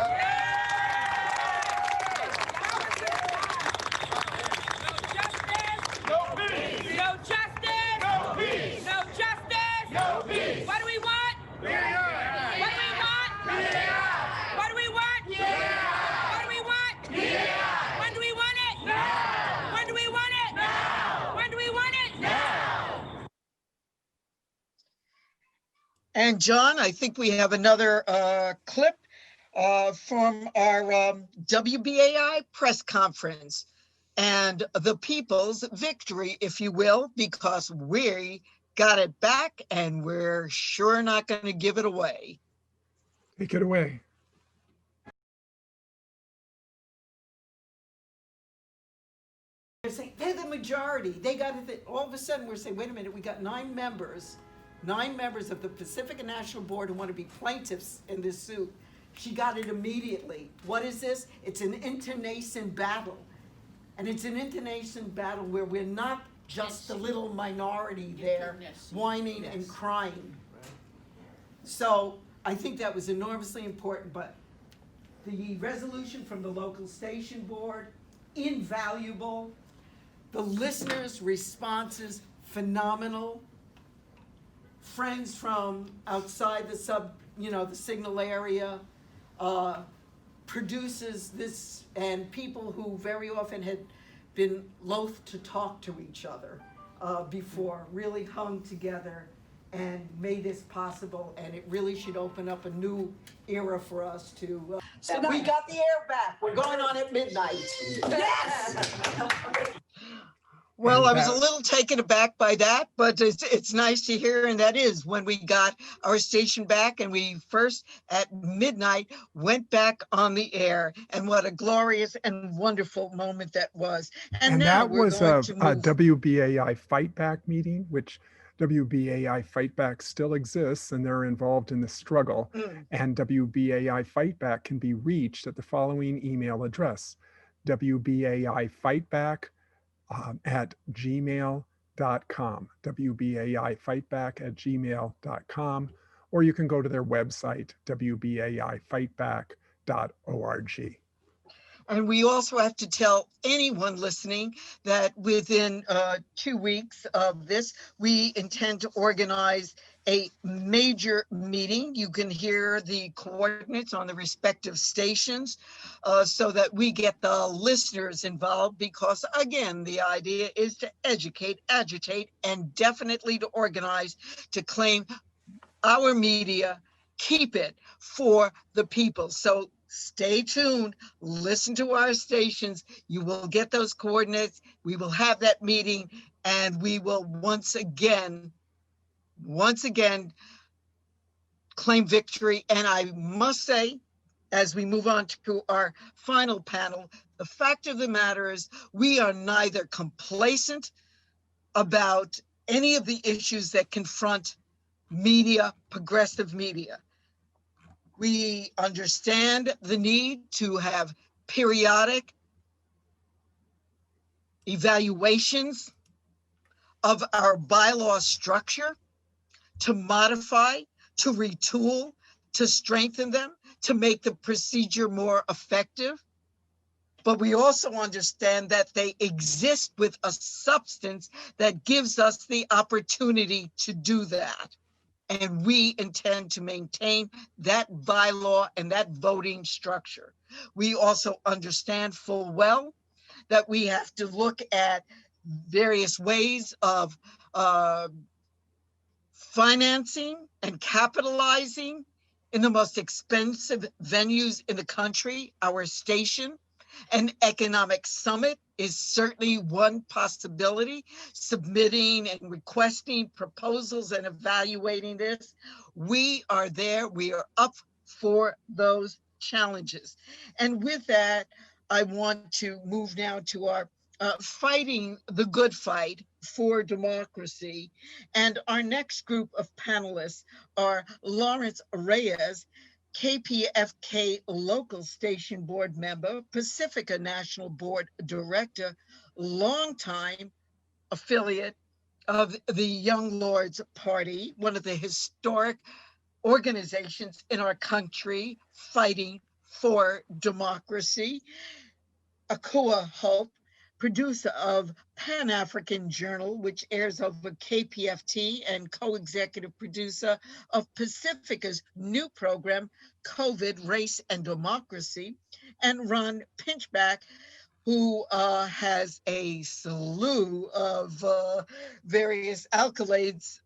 No peace. No justice. No peace. No justice. No peace. What do we want? Yeah. What do we want? Yeah. What do we want? Yeah. What do we want? Yeah. When do we want it? Now. When do we want it? Now. When do we want it? Now. And John, I think we have another clip from our WBAI press conference and the people's victory, if you will, because we got it back and we're sure not going to give it away. Take it away. saying they're the majority. They got it. All of a sudden, we're saying, wait a minute, we got nine members of the Pacifica National Board who want to be plaintiffs in this suit. She got it immediately. What is this? It's an internecine battle. And it's an internecine battle where we're not just the little minority there whining and crying. So I think that was enormously important, but the resolution from the local station board, invaluable. The listeners' responses, phenomenal. Friends from outside the signal area, produces this, and people who very often had been loath to talk to each other before really hung together and made this possible, and it really should open up a new era for us to. So we got the air back. We're going on at midnight. Yes! Well, I was a little taken aback by that, but it's nice to hear. And that is when we got our station back, and we first at midnight went back on the air. And what a glorious and wonderful moment that was. And now that we're was going a to move. WBAI Fightback meeting, which WBAI Fightback still exists, and they're involved in the struggle. And WBAI Fightback can be reached at the following email address: WBAI Fightback at gmail.com, WBAI Fightback at gmail.com, or you can go to their website, WBAIFightback.org. And we also have to tell anyone listening that within 2 weeks of this, we intend to organize a major meeting. You can hear the coordinates on the respective stations so that we get the listeners involved, because again, the idea is to educate, agitate, and definitely to organize to claim our media, keep it for the people. So stay tuned, listen to our stations. You will get those coordinates. We will have that meeting, and we will once again claim victory. And I must say, as we move on to our final panel, the fact of the matter is we are neither complacent about any of the issues that confront media, progressive media. We understand the need to have periodic evaluations of our bylaw structure, to modify, to retool, to strengthen them, to make the procedure more effective. But we also understand that they exist with a substance that gives us the opportunity to do that. And we intend to maintain that bylaw and that voting structure. We also understand full well that we have to look at various ways of financing and capitalizing in the most expensive venues in the country, our station. An economic summit is certainly one possibility. Submitting and requesting proposals and evaluating this. We are there. We are up for those challenges. And with that, I want to move now to our fighting the good fight for democracy. And our next group of panelists are Lawrence Reyes, KPFK local station board member, Pacifica National Board director, longtime affiliate of the Young Lords Party, one of the historic organizations in our country fighting for democracy. Akua Hope, producer of Pan-African Journal, which airs over KPFT, and co-executive producer of Pacifica's new program, COVID, Race and Democracy, and Ron Pinchback, who has a slew of various accolades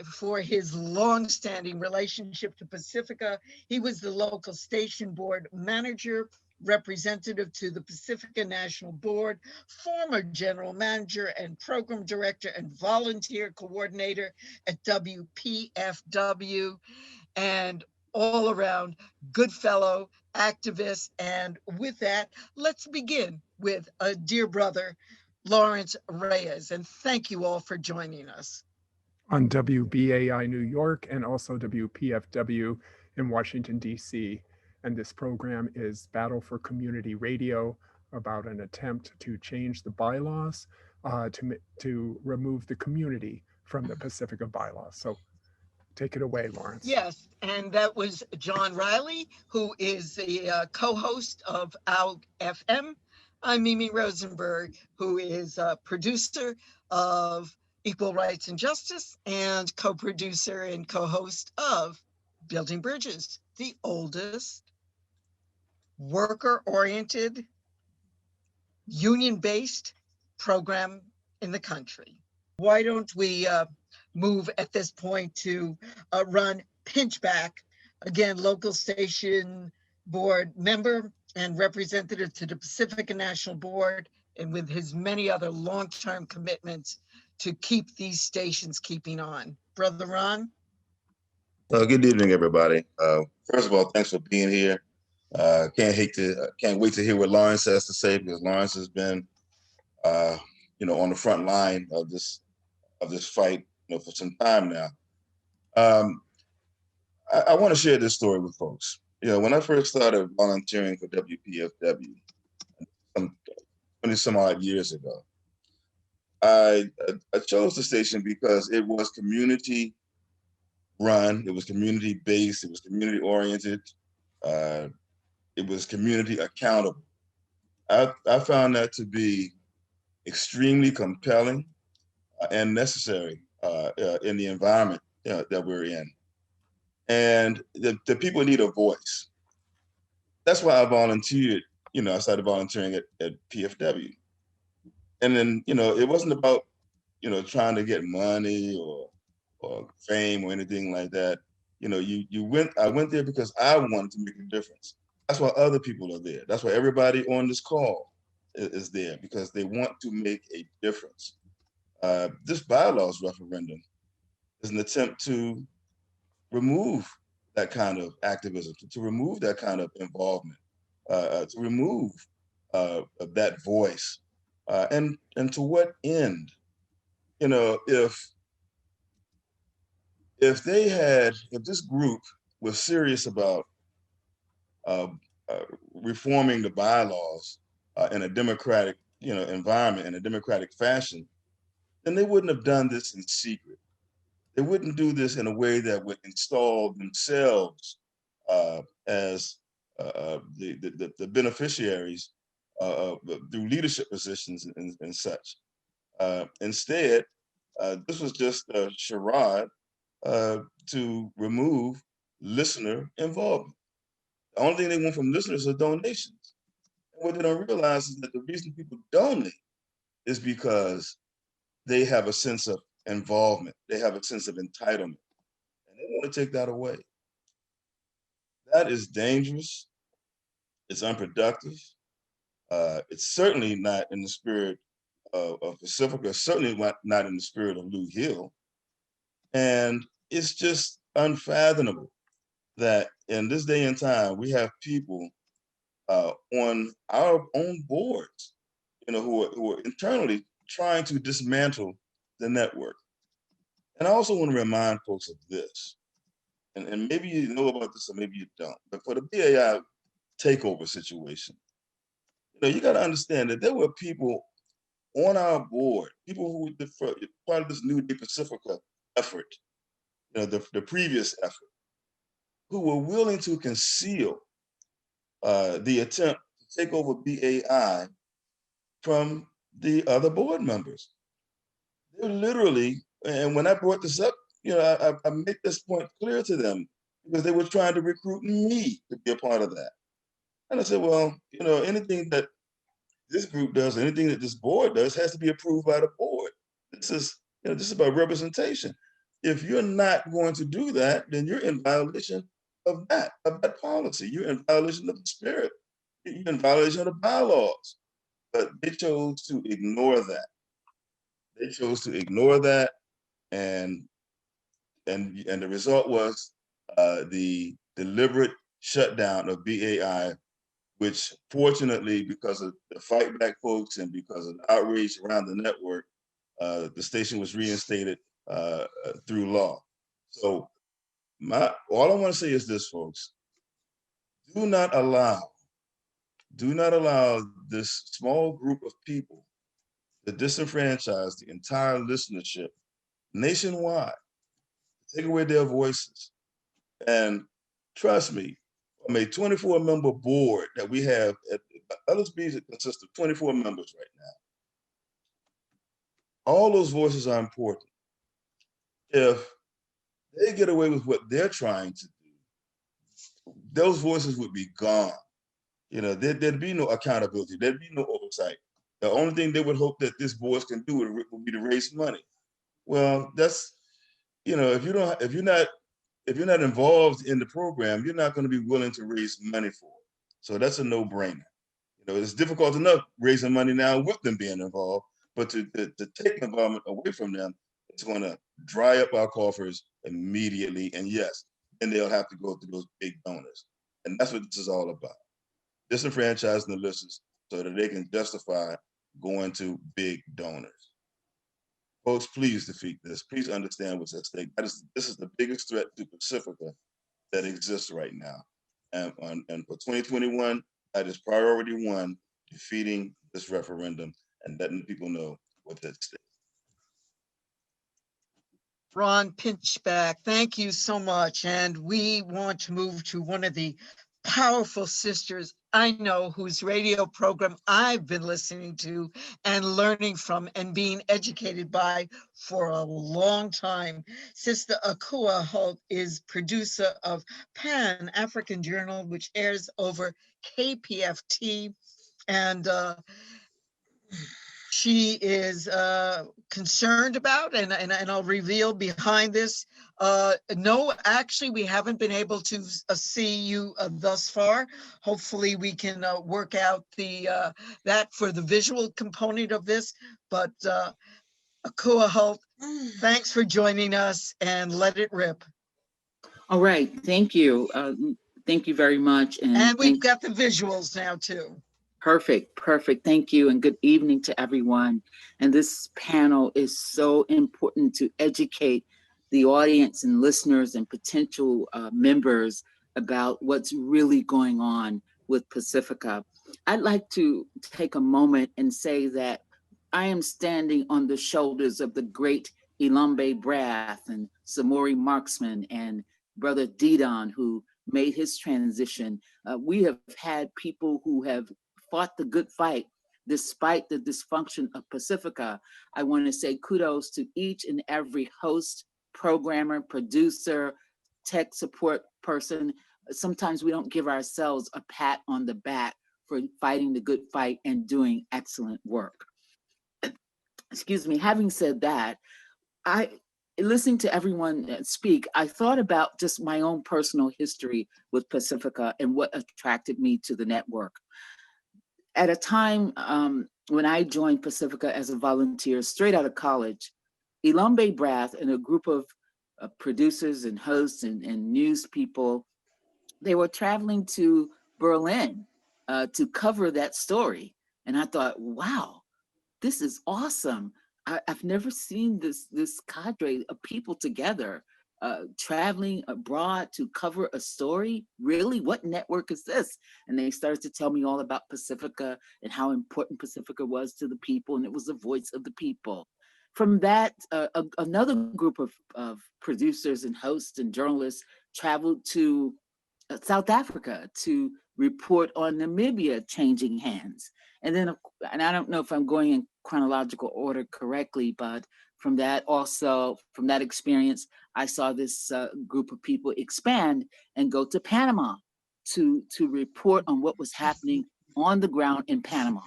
for his longstanding relationship to Pacifica. He was the local station board manager, representative to the Pacifica National Board, former general manager and program director and volunteer coordinator at WPFW, and all around good fellow activist. And with that, let's begin with a dear brother, Lawrence Reyes, and thank you all for joining us. On WBAI New York and also WPFW in Washington, D.C. And this program is Battle for Community Radio, about an attempt to change the bylaws to remove the community from the Pacifica bylaws. So take it away, Lawrence. Yes, and that was John Riley, who is the co-host of OUT FM. I'm Mimi Rosenberg, who is a producer of Equal Rights and Justice and co-producer and co-host of Building Bridges, the oldest worker-oriented, union-based program in the country. Why don't we move at this point to run Pinchback, again, local station board member and representative to the Pacifica National Board, and with his many other long-term commitments to keep these stations keeping on. Brother Ron? Good evening, everybody. First of all, thanks for being here. Can't wait to hear what Lawrence has to say, because Lawrence has been, on the front line of this fight, for some time now. I want to share this story with folks. When I first started volunteering for WPFW, 20 some odd years ago, I chose the station because it was community run, it was community based, it was community oriented, it was community accountable. I found that to be extremely compelling and necessary in the environment that we're in. And the people need a voice. That's why I volunteered, I started volunteering at PFW. And then, it wasn't about, trying to get money or fame or anything like that. I went there because I wanted to make a difference. That's why other people are there. That's why everybody on this call is there, because they want to make a difference. This bylaws referendum is an attempt to remove that kind of activism, to remove that kind of involvement, to remove that voice. And to what end? If this group was serious about reforming the bylaws in a democratic, environment, in a democratic fashion, then they wouldn't have done this in secret. They wouldn't do this in a way that would install themselves as the beneficiaries through leadership positions and such. Instead, this was just a charade to remove listener involvement. The only thing they want from listeners are donations. And what they don't realize is that the reason people donate is because they have a sense of involvement. They have a sense of entitlement. And they want to take that away. That is dangerous. It's unproductive. It's certainly not in the spirit of Pacifica, certainly not in the spirit of Lou Hill. And it's just unfathomable that in this day and time, we have people on our own boards, who are internally trying to dismantle the network. And I also want to remind folks of this, and maybe you know about this or maybe you don't, but for the BAI takeover situation, you got to understand that there were people on our board, people who were part of this New Day Pacifica effort, the previous effort, who were willing to conceal the attempt to take over BAI from the other board members. They're literally, and when I brought this up, I made this point clear to them, because they were trying to recruit me to be a part of that. And I said, well, anything that this group does, anything that this board does, has to be approved by the board. This is about representation. If you're not going to do that, then you're in violation of that policy. You're in violation of the spirit. You're in violation of the bylaws. But they chose to ignore that. They chose to ignore that, and the result was the deliberate shutdown of BAI which fortunately, because of the Fightback folks and because of the outrage around the network, the station was reinstated through law. So all I want to say is this, folks: do not allow this small group of people to disenfranchise the entire listenership nationwide, take away their voices. And trust me, from a 24-member board that we have at LSB consists of 24 members right now. All those voices are important. If they get away with what they're trying to do, those voices would be gone. You know, there'd be no accountability. There'd be no oversight. The only thing they would hope that this board can do would be to raise money. Well, that's, you know, if you're not involved in the program, you're not going to be willing to raise money for it. So that's a no-brainer. You know, it's difficult enough raising money now with them being involved, but to take involvement away from them, it's going to dry up our coffers immediately. And yes, then they'll have to go through those big donors. And that's what this is all about. Disenfranchising the listeners so that they can justify going to big donors. Folks, please defeat this. Please understand what's at stake. This is the biggest threat to Pacifica that exists right now. And for 2021, that is priority one, defeating this referendum and letting people know what's at stake. Ron Pinchback, thank you so much. And we want to move to one of the powerful sisters I know whose radio program I've been listening to and learning from and being educated by for a long time. Sister Akua Holt is producer of Pan African Journal, which airs over KPFT. And she is concerned about, and I'll reveal behind this, no, actually, we haven't been able to see you thus far. Hopefully we can work out that for the visual component of this, but Akua Holt, thanks for joining us and let it rip. All right, thank you. Thank you very much. And we've got the visuals now too. Perfect. Thank you, and good evening to everyone. And this panel is so important to educate the audience and listeners and potential members about what's really going on with Pacifica. I'd like to take a moment and say that I am standing on the shoulders of the great Ilambe Brath and Samori Marksman and Brother Didon, who made his transition. We have had people who have fought the good fight despite the dysfunction of Pacifica. I want to say kudos to each and every host, programmer, producer, tech support person. Sometimes we don't give ourselves a pat on the back for fighting the good fight and doing excellent work. Excuse me. Having said that, listening to everyone speak, I thought about just my own personal history with Pacifica and what attracted me to the network. At a time when I joined Pacifica as a volunteer straight out of college, Ilambe Brath and a group of producers and hosts and news people, they were traveling to Berlin to cover that story. And I thought, wow, this is awesome. I've never seen this cadre of people together traveling abroad to cover a story. Really, what network is this? And they started to tell me all about Pacifica and how important Pacifica was to the people, and it was the voice of the people. From that, another group of producers and hosts and journalists traveled to South Africa to report on Namibia changing hands. And then, and I don't know if I'm going in chronological order correctly, but from that experience, I saw this group of people expand and go to Panama to report on what was happening on the ground in Panama,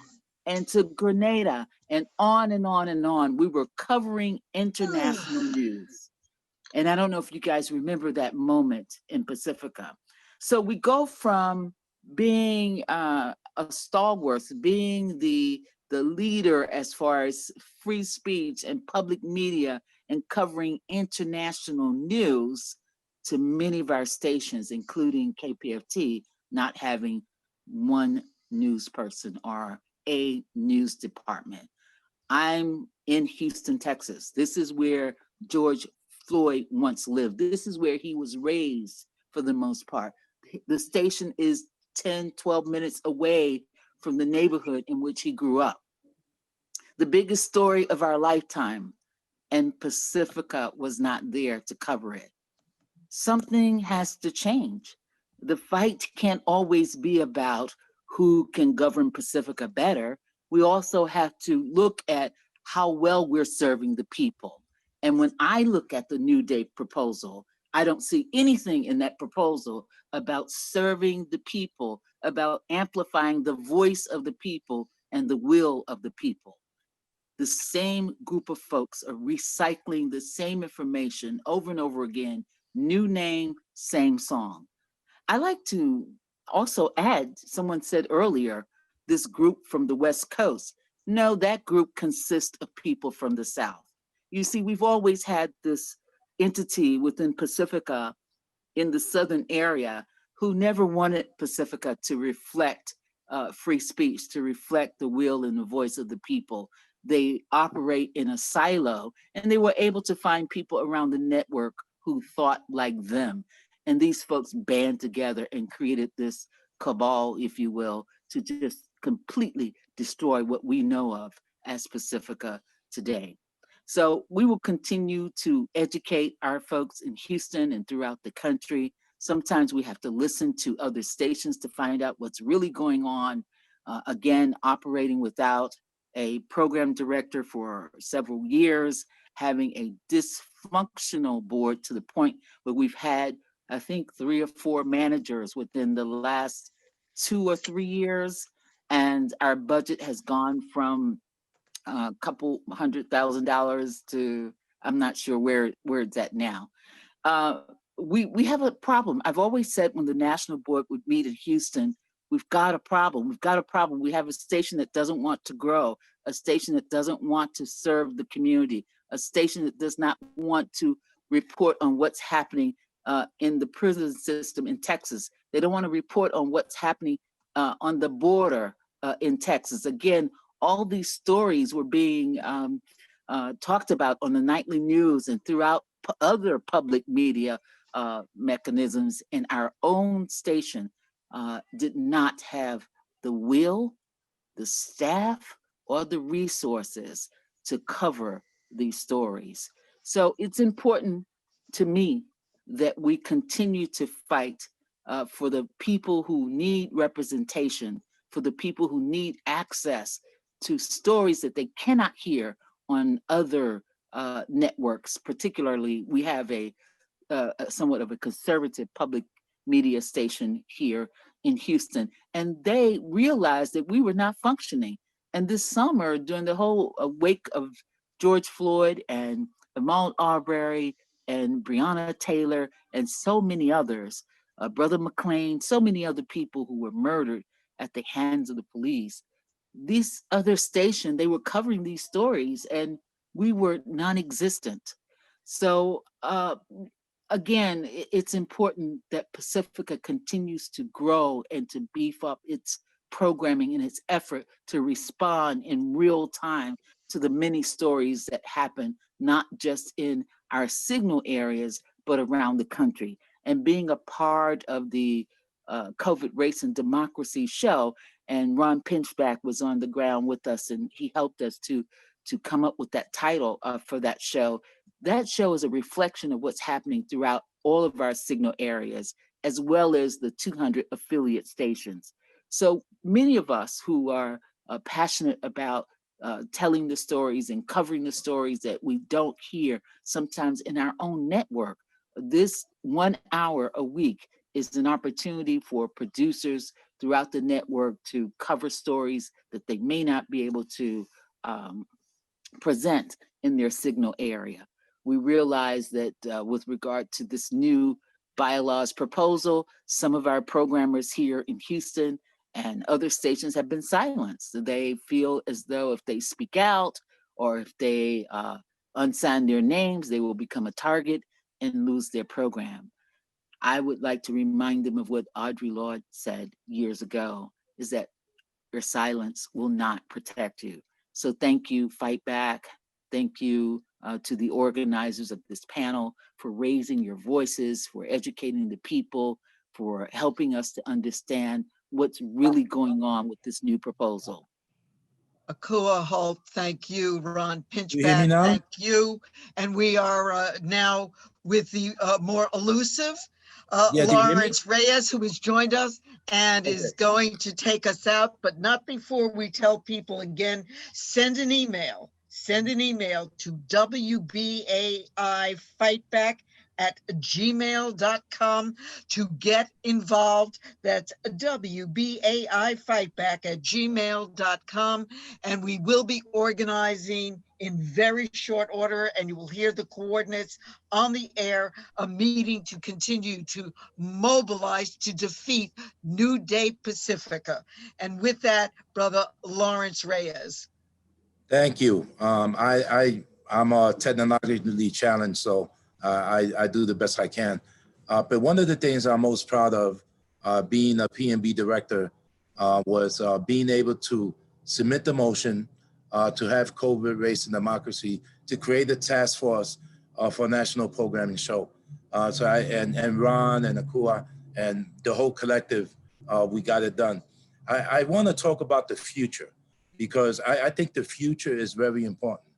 and to Grenada, and on and on and on. We were covering international news. And I don't know if you guys remember that moment in Pacifica. So we go from being a stalwart, being the leader as far as free speech and public media and covering international news, to many of our stations, including KPFT, not having one news person or a news department. I'm in Houston, Texas. This is where George Floyd once lived. This is where he was raised for the most part. The station is 10, 12 minutes away from the neighborhood in which he grew up. The biggest story of our lifetime, and Pacifica was not there to cover it. Something has to change. The fight can't always be about who can govern Pacifica better. We also have to look at how well we're serving the people. And when I look at the New Day proposal, I don't see anything in that proposal about serving the people, about amplifying the voice of the people and the will of the people. The same group of folks are recycling the same information over and over again, new name, same song. I like to also add, someone said earlier, this group from the West Coast. No, that group consists of people from the South. You see, we've always had this entity within Pacifica in the Southern area who never wanted Pacifica to reflect free speech, to reflect the will and the voice of the people. They operate in a silo, and they were able to find people around the network who thought like them. And these folks band together and created this cabal, if you will, to just completely destroy what we know of as Pacifica today. So we will continue to educate our folks in Houston and throughout the country. Sometimes we have to listen to other stations to find out what's really going on. Again, operating without a program director for several years, having a dysfunctional board to the point where we've had, I think, 3 or 4 managers within the last 2 or 3 years. And our budget has gone from a couple $100,000 to, I'm not sure where it's at now. We have a problem. I've always said when the national board would meet in Houston, we've got a problem. We've got a problem. We have a station that doesn't want to grow, a station that doesn't want to serve the community, a station that does not want to report on what's happening in the prison system in Texas. They don't want to report on what's happening on the border in Texas. Again, all these stories were being talked about on the nightly news and throughout other public media mechanisms, and our own station did not have the will, the staff, or the resources to cover these stories. So it's important to me that we continue to fight for the people who need representation, for the people who need access to stories that they cannot hear on other networks. Particularly, we have a somewhat of a conservative public media station here in Houston, and they realized that we were not functioning. And this summer, during the whole wake of George Floyd and Ahmaud Arbery and Breonna Taylor and so many others, Brother McLean, so many other people who were murdered at the hands of the police, these other stations, they were covering these stories and we were non-existent. So again, it's important that Pacifica continues to grow and to beef up its programming and its effort to respond in real time to the many stories that happen, not just in our signal areas, but around the country. And being a part of the COVID Race and Democracy show, and Ron Pinchback was on the ground with us, and he helped us to come up with that title for that show. That show is a reflection of what's happening throughout all of our signal areas, as well as the 200 affiliate stations. So many of us who are passionate about telling the stories and covering the stories that we don't hear sometimes in our own network, this 1 hour a week is an opportunity for producers throughout the network to cover stories that they may not be able to present in their signal area. We realize that with regard to this new bylaws proposal, some of our programmers here in Houston and other stations have been silenced. They feel as though if they speak out or if they unsign their names, they will become a target and lose their program. I would like to remind them of what Audre Lorde said years ago. is that your silence will not protect you. So thank you, Fightback. Thank you to the organizers of this panel for raising your voices, for educating the people, for helping us to understand what's really going on with this new proposal. Akua Holt, thank you. Ron You hear me Pinchbat, now? thank you. And we are now with the more elusive Yeah, do you hear me? Lawrence Reyes, who has joined us and is going to take us out, but not before we tell people again, send an email to WBAI Fightback@gmail.com to get involved. That's WBAI Fightback@gmail.com. And we will be organizing in very short order, and you will hear the coordinates on the air, a meeting to continue to mobilize to defeat New Day Pacifica. And with that, Brother Lawrence Reyes. Thank you. I'm technologically challenged, so I do the best I can. But one of the things I'm most proud of being a PNB director was being able to submit the motion to have COVID, race, and democracy, to create a task force for a national programming show. So and Ron and Akua and the whole collective, we got it done. I want to talk about the future, because I think the future is very important.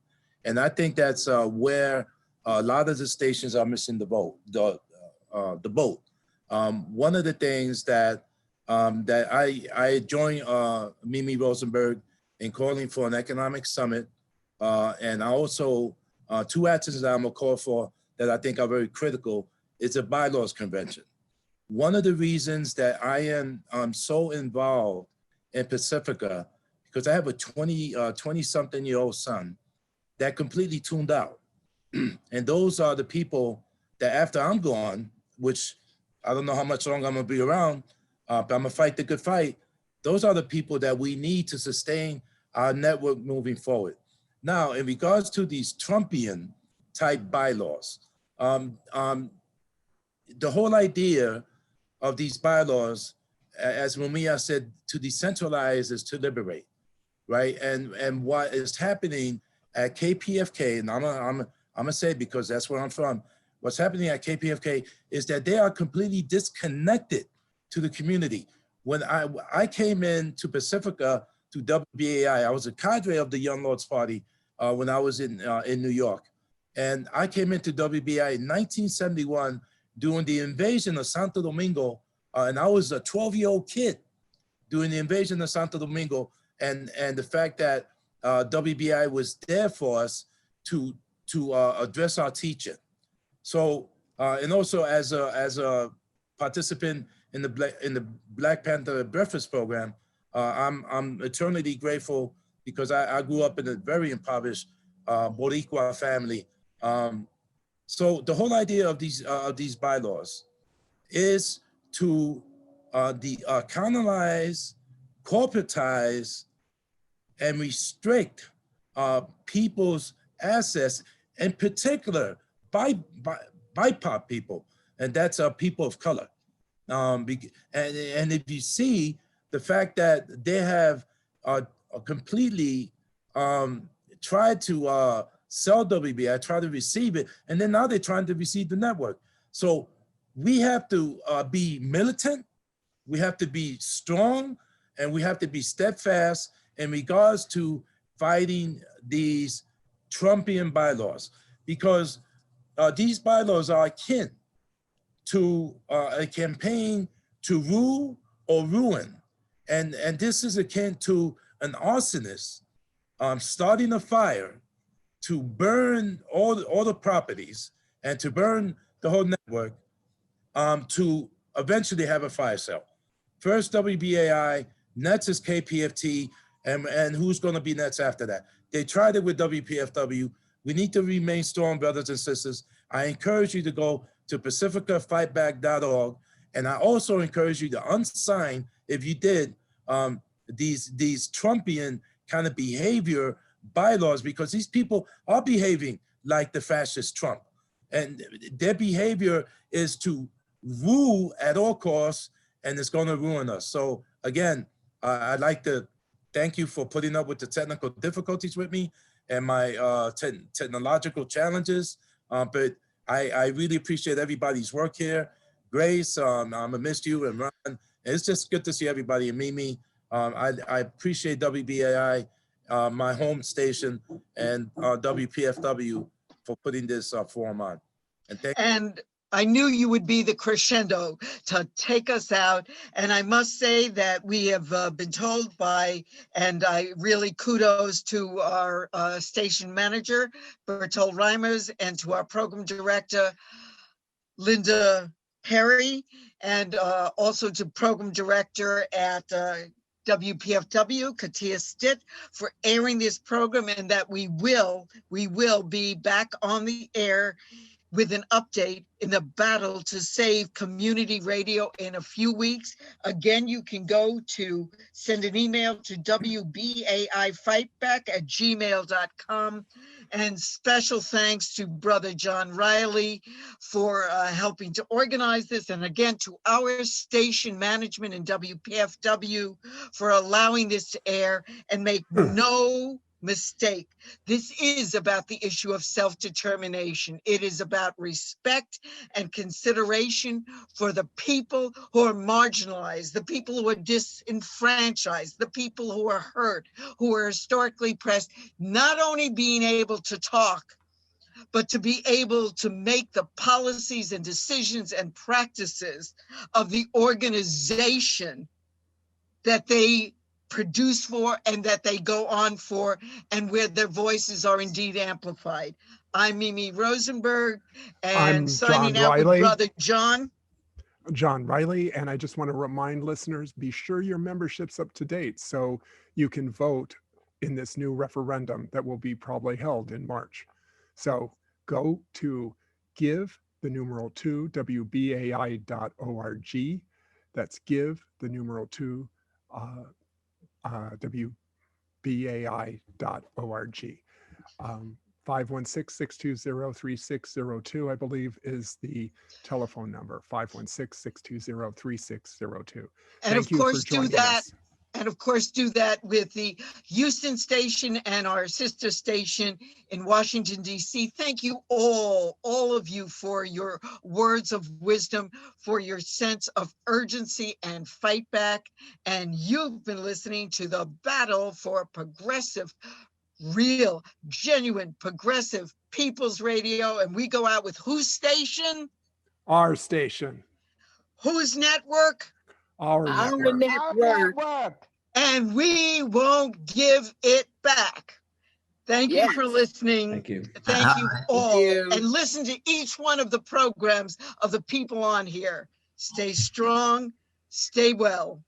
And I think that's where a lot of the stations are missing the boat. One of the things that I joined Mimi Rosenberg in calling for an economic summit, and I also two actions that I'm gonna call for that I think are very critical is a bylaws convention. One of the reasons that I am so involved in Pacifica, because I have a 20-something-year-old son that completely tuned out. And those are the people that after I'm gone, which I don't know how much longer I'm gonna be around, but I'm gonna fight the good fight. Those are the people that we need to sustain our network moving forward. Now, in regards to these Trumpian type bylaws, the whole idea of these bylaws, as Mumia said, to decentralize is to liberate, right? And what is happening at KPFK, and I'm gonna say it because that's where I'm from, what's happening at KPFK is that they are completely disconnected to the community. When I came in to Pacifica, to WBAI, I was a cadre of the Young Lords Party when I was in New York. And I came into WBAI in 1971 during the invasion of Santo Domingo, and I was a 12-year-old kid during the invasion of Santo Domingo, and the fact that WBAI was there for us to address our teaching. So, and also as a participant in the Black Panther Breakfast Program, I'm eternally grateful because I grew up in a very impoverished Boricua family. So the whole idea of these bylaws is to canalize, corporatize, and restrict people's access, in particular BIPOC people, and that's people of color. And if you see the fact that they have completely tried to sell WBAI, try to receive it, and then now they're trying to receive the network. So we have to be militant, we have to be strong, and we have to be steadfast in regards to fighting these Trumpian bylaws, because these bylaws are akin to a campaign to rule or ruin. And this is akin to an arsonist starting a fire to burn all the properties and to burn the whole network to eventually have a fire sale. First WBAI, next is KPFT, and who's gonna be next after that? They tried it with WPFW. We need to remain strong, brothers and sisters. I encourage you to go to pacificafightback.org, and I also encourage you to unsign, if you did, these Trumpian kind of behavior bylaws, because these people are behaving like the fascist Trump. And their behavior is to rule at all costs, and it's gonna ruin us. So again, I'd like to thank you for putting up with the technical difficulties with me and my technological challenges. But I really appreciate everybody's work here. Grace, I'm gonna miss you, and Ron. It's just good to see everybody, and Mimi. I appreciate WBAI, my home station, and WPFW for putting this forum on. And thank And I knew you would be the crescendo to take us out. And I must say that we have been told by, and I really kudos to our station manager, Bertold Reimers, and to our program director, Linda Perry, and also to program director at WPFW, Katia Stitt, for airing this program, and that we will be back on the air with an update in the battle to save community radio in a few weeks. Again, you can send an email to WBAIFightback@gmail.com. And special thanks to Brother John Riley for helping to organize this. And again, to our station management in WPFW for allowing this to air. And make no mistake, this is about the issue of self-determination. It is about respect and consideration for the people who are marginalized, the people who are disenfranchised, the people who are hurt, who are historically oppressed, not only being able to talk, but to be able to make the policies and decisions and practices of the organization that they produce for and that they go on for, and where their voices are indeed amplified. I'm Mimi Rosenberg, and I'm signing John out Riley. with Brother John Riley, and I just want to remind listeners, be sure your membership's up to date so you can vote in this new referendum that will be probably held in March. So go to give2 WBAI.org. That's give2 WBAI.org. 516-620-3602, I believe, is the telephone number, 516-620-3602. And of course, do that. And of course, do that with the Houston station and our sister station in Washington, D.C. Thank you all of you, for your words of wisdom, for your sense of urgency and fight back. And you've been listening to the battle for progressive, real, genuine, progressive people's radio. And we go out with whose station? Our station. Whose network? Our network. And we won't give it back. Thank you for listening. Thank you. Thank you all. And listen to each one of the programs of the people on here. Stay strong, stay well.